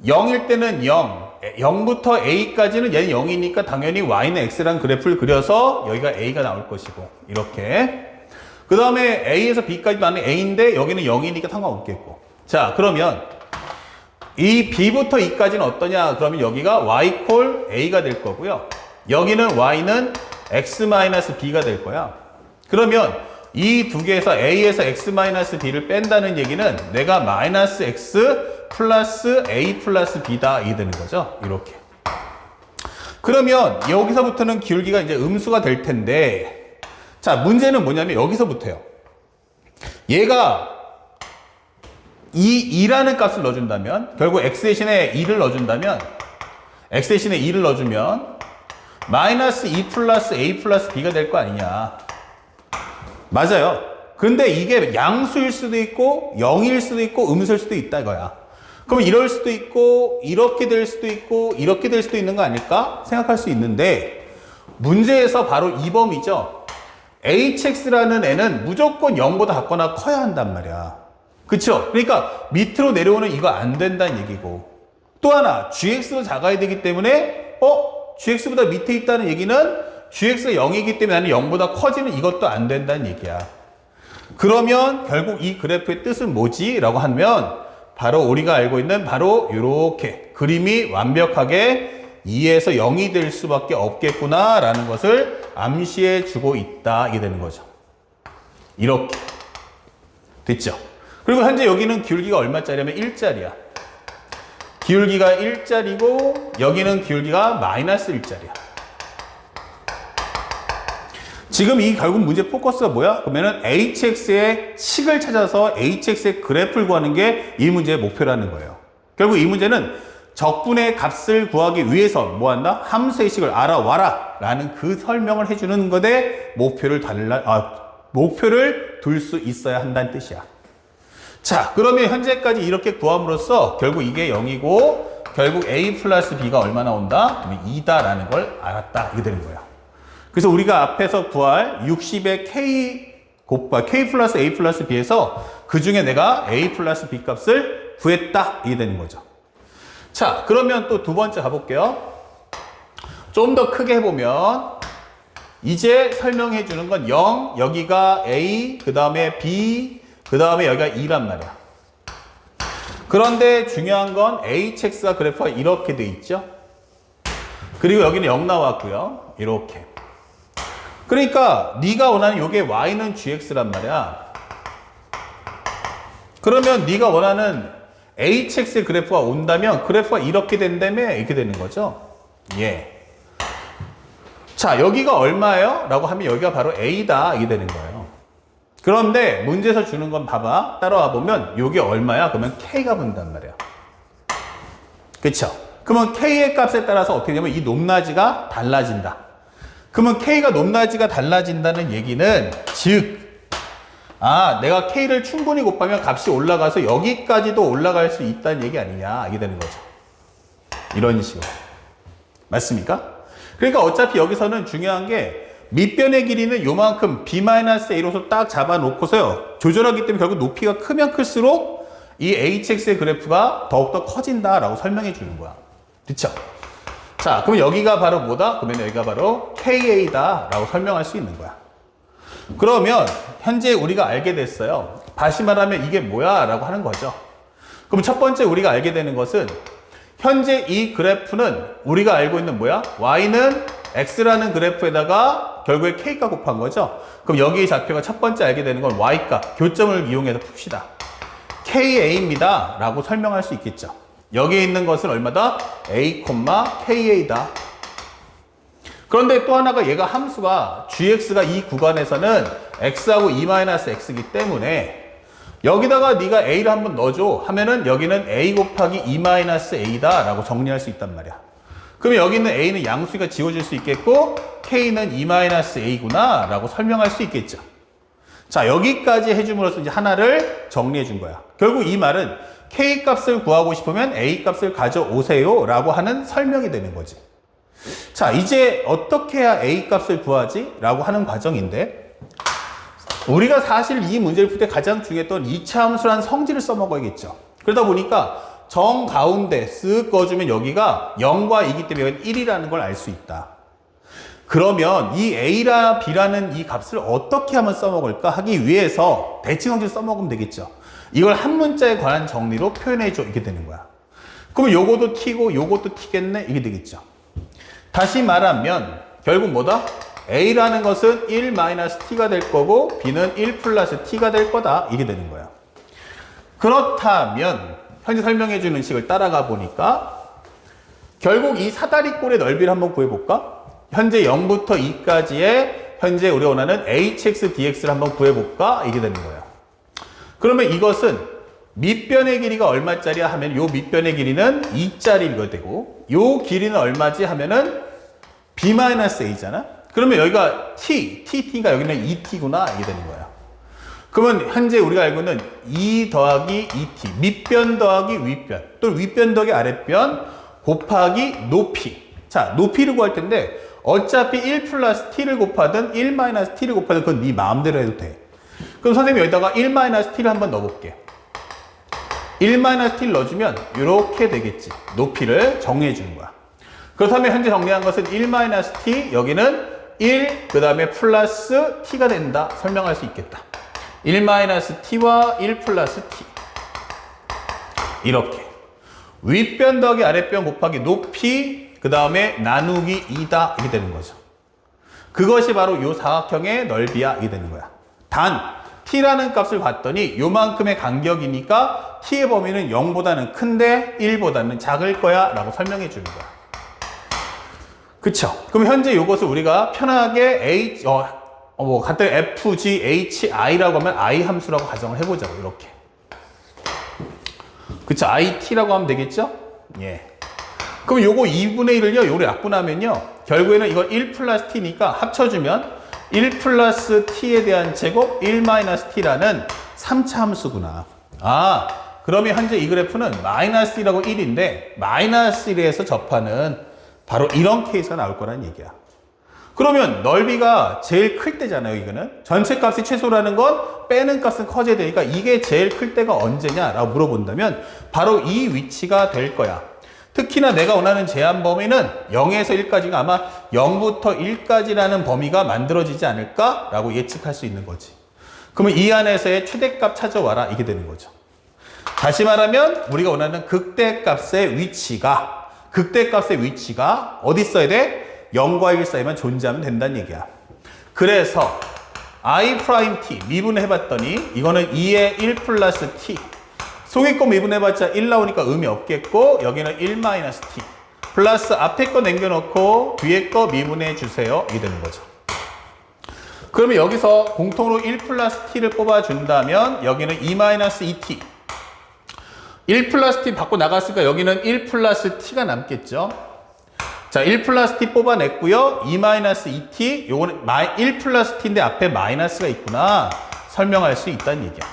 0일 때는 0, 0부터 A까지는 얘는 0이니까 당연히 Y는 X라는 그래프를 그려서 여기가 A가 나올 것이고 이렇게. 그 다음에 A에서 B까지 나는 A인데 여기는 0이니까 상관없겠고. 자, 그러면 이 B부터 E까지는 어떠냐? 그러면 여기가 Y 콜 A가 될 거고요. 여기는 Y는 X-B가 될 거야. 그러면 이 두 개에서 A에서 X-B를 뺀다는 얘기는 내가 마이너스 X 플러스 A 플러스 B다. 이게 되는 거죠. 이렇게. 그러면 여기서부터는 기울기가 이제 음수가 될 텐데 자, 문제는 뭐냐면 여기서부터요. 얘가 이 2라는 값을 넣어준다면 결국 X 대신에 2를 넣어준다면 X 대신에 2를 넣어주면 마이너스 2 플러스 A 플러스 B가 될 거 아니냐. 맞아요. 근데 이게 양수일 수도 있고 0일 수도 있고 음수일 수도 있다 이거야. 그럼 이럴 수도 있고 이렇게 될 수도 있고 이렇게 될 수도 있는 거 아닐까 생각할 수 있는데 문제에서 바로 이 범위죠. HX라는 애는 무조건 0보다 같거나 커야 한단 말이야. 그쵸? 그러니까 밑으로 내려오는 이거 안 된다는 얘기고 또 하나 GX도 작아야 되기 때문에 GX보다 밑에 있다는 얘기는 GX가 0이기 때문에 나는 0보다 커지는 이것도 안 된다는 얘기야. 그러면 결국 이 그래프의 뜻은 뭐지? 라고 하면 바로 우리가 알고 있는 바로 이렇게 그림이 완벽하게 2에서 0이 될 수밖에 없겠구나 라는 것을 암시해 주고 있다. 이게 되는 거죠. 이렇게. 됐죠? 그리고 현재 여기는 기울기가 얼마짜리냐면 1짜리야. 기울기가 1짜리고 여기는 기울기가 마이너스 1짜리야. 지금 이 결국 문제 포커스가 뭐야? 그러면은 HX의 식을 찾아서 HX의 그래프를 구하는 게 이 문제의 목표라는 거예요. 결국 이 문제는 적분의 값을 구하기 위해서 뭐 한다? 함수의 식을 알아와라 라는 그 설명을 해주는 것에 목표를 둘 수 있어야 한다는 뜻이야. 자, 그러면 현재까지 이렇게 구함으로써 결국 이게 0이고 결국 A 플러스 B가 얼마 나온다? 2다라는 걸 알았다. 이게 되는 거예요. 그래서 우리가 앞에서 구할 60의 K 플러스 A 플러스 B에서 그 중에 내가 A 플러스 B 값을 구했다. 이게 되는 거죠. 자, 그러면 또 두 번째 가볼게요. 좀 더 크게 해보면 이제 설명해 주는 건 0, 여기가 A, 그 다음에 B, 그 다음에 여기가 2란 말이야. 그런데 중요한 건 HX가 그래프가 이렇게 돼 있죠. 그리고 여기는 0 나왔고요. 이렇게. 그러니까 네가 원하는 이게 Y는 GX란 말이야. 그러면 네가 원하는 HX의 그래프가 온다면 그래프가 이렇게 된다며 이렇게 되는 거죠. 예. 자, 여기가 얼마예요? 라고 하면 여기가 바로 A다. 이게 되는 거예요. 그런데 문제에서 주는 건 봐봐. 따라와 보면 이게 얼마야? 그러면 K가 본단 말이야. 그쵸? 그러면 K의 값에 따라서 어떻게 되냐면 이 높낮이가 달라진다. 그러면 K가 높낮이가 달라진다는 얘기는 즉 아, 내가 K를 충분히 곱하면 값이 올라가서 여기까지도 올라갈 수 있다는 얘기 아니냐, 이게 되는 거죠. 이런 식으로. 맞습니까? 그러니까 어차피 여기서는 중요한 게 밑변의 길이는 요만큼 b-a로서 딱 잡아놓고서요. 조절하기 때문에 결국 높이가 크면 클수록 이 hx의 그래프가 더욱더 커진다라고 설명해 주는 거야. 그쵸? 자, 그럼 여기가 바로 뭐다? 그러면 여기가 바로 ka다라고 설명할 수 있는 거야. 그러면 현재 우리가 알게 됐어요. 다시 말하면 이게 뭐야? 라고 하는 거죠. 그럼 첫 번째 우리가 알게 되는 것은 현재 이 그래프는 우리가 알고 있는 뭐야? y는 x라는 그래프에다가 결국에 k가 곱한 거죠. 그럼 여기 좌표가 첫 번째 알게 되는 건 y값, 교점을 이용해서 풉시다. ka입니다 라고 설명할 수 있겠죠. 여기에 있는 것은 얼마다? a, ka다. 그런데 또 하나가 얘가 함수가 gx가 이 구간에서는 x하고 e-x이기 때문에 여기다가 네가 a를 한번 넣어줘 하면은 여기는 a 곱하기 e-a다 라고 정리할 수 있단 말이야. 그러면 여기 있는 a는 양수가 지워질 수 있겠고 k는 e-a구나 라고 설명할 수 있겠죠. 자, 여기까지 해줌으로써 이제 하나를 정리해 준 거야. 결국 이 말은 k 값을 구하고 싶으면 a 값을 가져오세요 라고 하는 설명이 되는 거지. 자, 이제 어떻게 해야 a 값을 구하지? 라고 하는 과정인데 우리가 사실 이 문제를 풀 때 가장 중요했던 2차 함수란 성질을 써먹어야겠죠. 그러다 보니까 정 가운데 쓱 꺼주면 여기가 0과 2이기 때문에 여기는 1이라는 걸 알 수 있다. 그러면 이 a라 b라는 이 값을 어떻게 하면 써먹을까 하기 위해서 대칭 성질 써먹으면 되겠죠. 이걸 한 문자에 관한 정리로 표현해줘. 이게 되는 거야. 그러면 요것도 t고 요것도 t겠네. 이게 되겠죠. 다시 말하면 결국 뭐다? a라는 것은 1-t가 될 거고 b는 1+t가 될 거다. 이게 되는 거야. 그렇다면 현재 설명해 주는 식을 따라가 보니까 결국 이 사다리꼴의 넓이를 한번 구해볼까? 현재 0부터 2까지의 현재 우리가 원하는 hx, dx를 한번 구해볼까? 이게 되는 거예요. 그러면 이것은 밑변의 길이가 얼마짜리야 하면 요 밑변의 길이는 2짜리가 되고 요 길이는 얼마지 하면은 b-a잖아? 그러면 여기가 t가 여기는 2t구나 이게 되는 거야. 그러면 현재 우리가 알고 있는 2 더하기 2t, 밑변 더하기 윗변, 또 윗변 더하기 아랫변 곱하기 높이. 자, 높이를 구할 텐데 어차피 1+t를 곱하든 1-t를 곱하든 그건 네 마음대로 해도 돼. 그럼 선생님이 여기다가 1-t를 한번 넣어볼게. 1-t를 넣어주면 이렇게 되겠지. 높이를 정리해 주는 거야. 그렇다면 현재 정리한 것은 1-t, 여기는 1, 그 다음에 플러스 t가 된다. 설명할 수 있겠다. 1-t와 1+t. 이렇게. 윗변 더하기 아랫변 곱하기 높이, 그 다음에 나누기 2다. 이게 되는 거죠. 그것이 바로 이 사각형의 넓이야. 이게 되는 거야. 단, t라는 값을 봤더니 요만큼의 간격이니까 t의 범위는 0보다는 큰데 1보다는 작을 거야. 라고 설명해 주는 거야. 그쵸? 그럼 현재 이것을 우리가 편하게 같은 fg, hi라고 하면 i 함수라고 가정을 해보자고, 이렇게. 그쵸? it라고 하면 되겠죠? 예. 그럼 요거 2분의 1을요, 요를 약분하면요, 결국에는 이거 1+t니까 합쳐주면 1+t에 대한 제곱 1-t라는 3차 함수구나. 아, 그러면 현재 이 그래프는 -1하고 1인데, -1에서 접하는 바로 이런 케이스가 나올 거라는 얘기야. 그러면 넓이가 제일 클 때잖아요, 이거는. 전체 값이 최소라는 건 빼는 값은 커져야 되니까 이게 제일 클 때가 언제냐라고 물어본다면 바로 이 위치가 될 거야. 특히나 내가 원하는 제한 범위는 0에서 1까지가 아마 0부터 1까지라는 범위가 만들어지지 않을까라고 예측할 수 있는 거지. 그러면 이 안에서의 최대값 찾아와라. 이게 되는 거죠. 다시 말하면 우리가 원하는 극대값의 위치가 어디 있어야 돼? 0과 1 사이만 존재하면 된다는 얘기야. 그래서 i't 미분해봤더니 이거는 2의 1+t. 속의 거 미분해봤자 1 나오니까 의미 없겠고 여기는 1-t. 플러스 앞에 거 남겨놓고 뒤에 거 미분해 주세요. 이게 되는 거죠. 그러면 여기서 공통으로 1+t를 뽑아준다면 여기는 2-2t. 1+t 받고 나갔으니까 여기는 1+t가 남겠죠. 자, 1+t 뽑아냈고요. 2-2t, 요거는 1+t인데 앞에 마이너스가 있구나. 설명할 수 있다는 얘기야.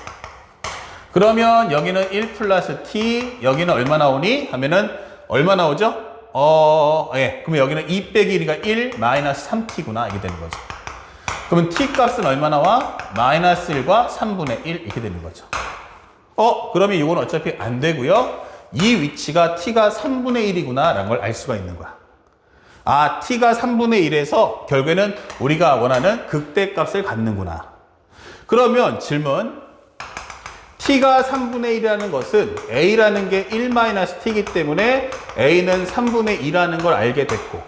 그러면 여기는 1 플러스 t, 여기는 얼마 나오니? 하면은 얼마 나오죠? 예. 그러면 여기는 2 빼기 1이가 1 마이너스 3t구나. 이게 되는 거죠. 그러면 t 값은 얼마 나와? 마이너스 1과 3분의 1 이렇게 되는 거죠. 그러면 이건 어차피 안 되고요. 이 위치가 t가 3분의 1이구나 라는 걸 알 수가 있는 거야. 아, t가 3분의 1에서 결국에는 우리가 원하는 극대값을 갖는구나. 그러면 질문. t가 3분의 1이라는 것은 a라는 게 1-t이기 때문에 a는 3분의 2라는 걸 알게 됐고,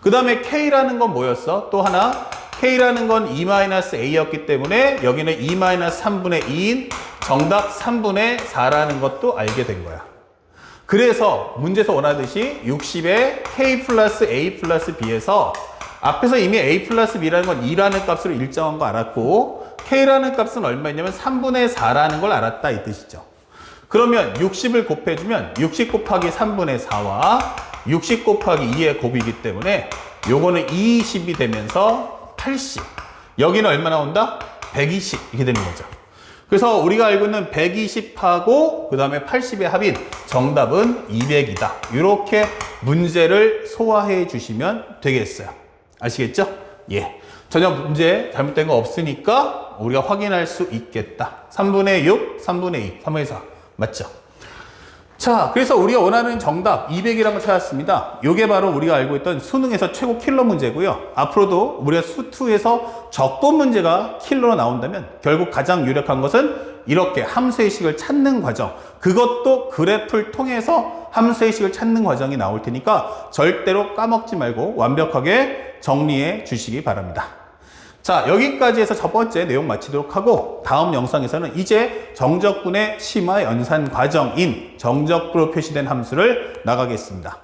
그 다음에 k라는 건 뭐였어? 또 하나, k라는 건 2-a였기 때문에 여기는 2-3분의 2인 정답 3분의 4라는 것도 알게 된 거야. 그래서 문제에서 원하듯이 60에 k 플러스 a 플러스 b에서 앞에서 이미 a 플러스 b라는 건 2라는 값으로 일정한 거 알았고, k라는 값은 얼마였냐면 3분의 4라는 걸 알았다 이 뜻이죠. 그러면 60을 곱해주면 60 곱하기 3분의 4와 60 곱하기 2의 곱이기 때문에 요거는 220이 되면서 80. 여기는 얼마 나온다? 120 이렇게 되는 거죠. 그래서 우리가 알고 있는 120하고 그 다음에 80의 합인 정답은 200이다. 이렇게 문제를 소화해 주시면 되겠어요. 아시겠죠? 예. 전혀 문제 잘못된 거 없으니까 우리가 확인할 수 있겠다. 3분의 6, 3분의 2, 3분의 4. 맞죠? 자, 그래서 우리가 원하는 정답 200이라는 걸 찾았습니다. 이게 바로 우리가 알고 있던 수능에서 최고 킬러 문제고요. 앞으로도 우리가 수2에서 적분 문제가 킬러로 나온다면 결국 가장 유력한 것은 이렇게 함수의 식을 찾는 과정. 그것도 그래프를 통해서 함수의 식을 찾는 과정이 나올 테니까 절대로 까먹지 말고 완벽하게 정리해 주시기 바랍니다. 자, 여기까지 해서 첫 번째 내용 마치도록 하고 다음 영상에서는 이제 정적분의 심화 연산 과정인 정적분으로 표시된 함수를 나가겠습니다.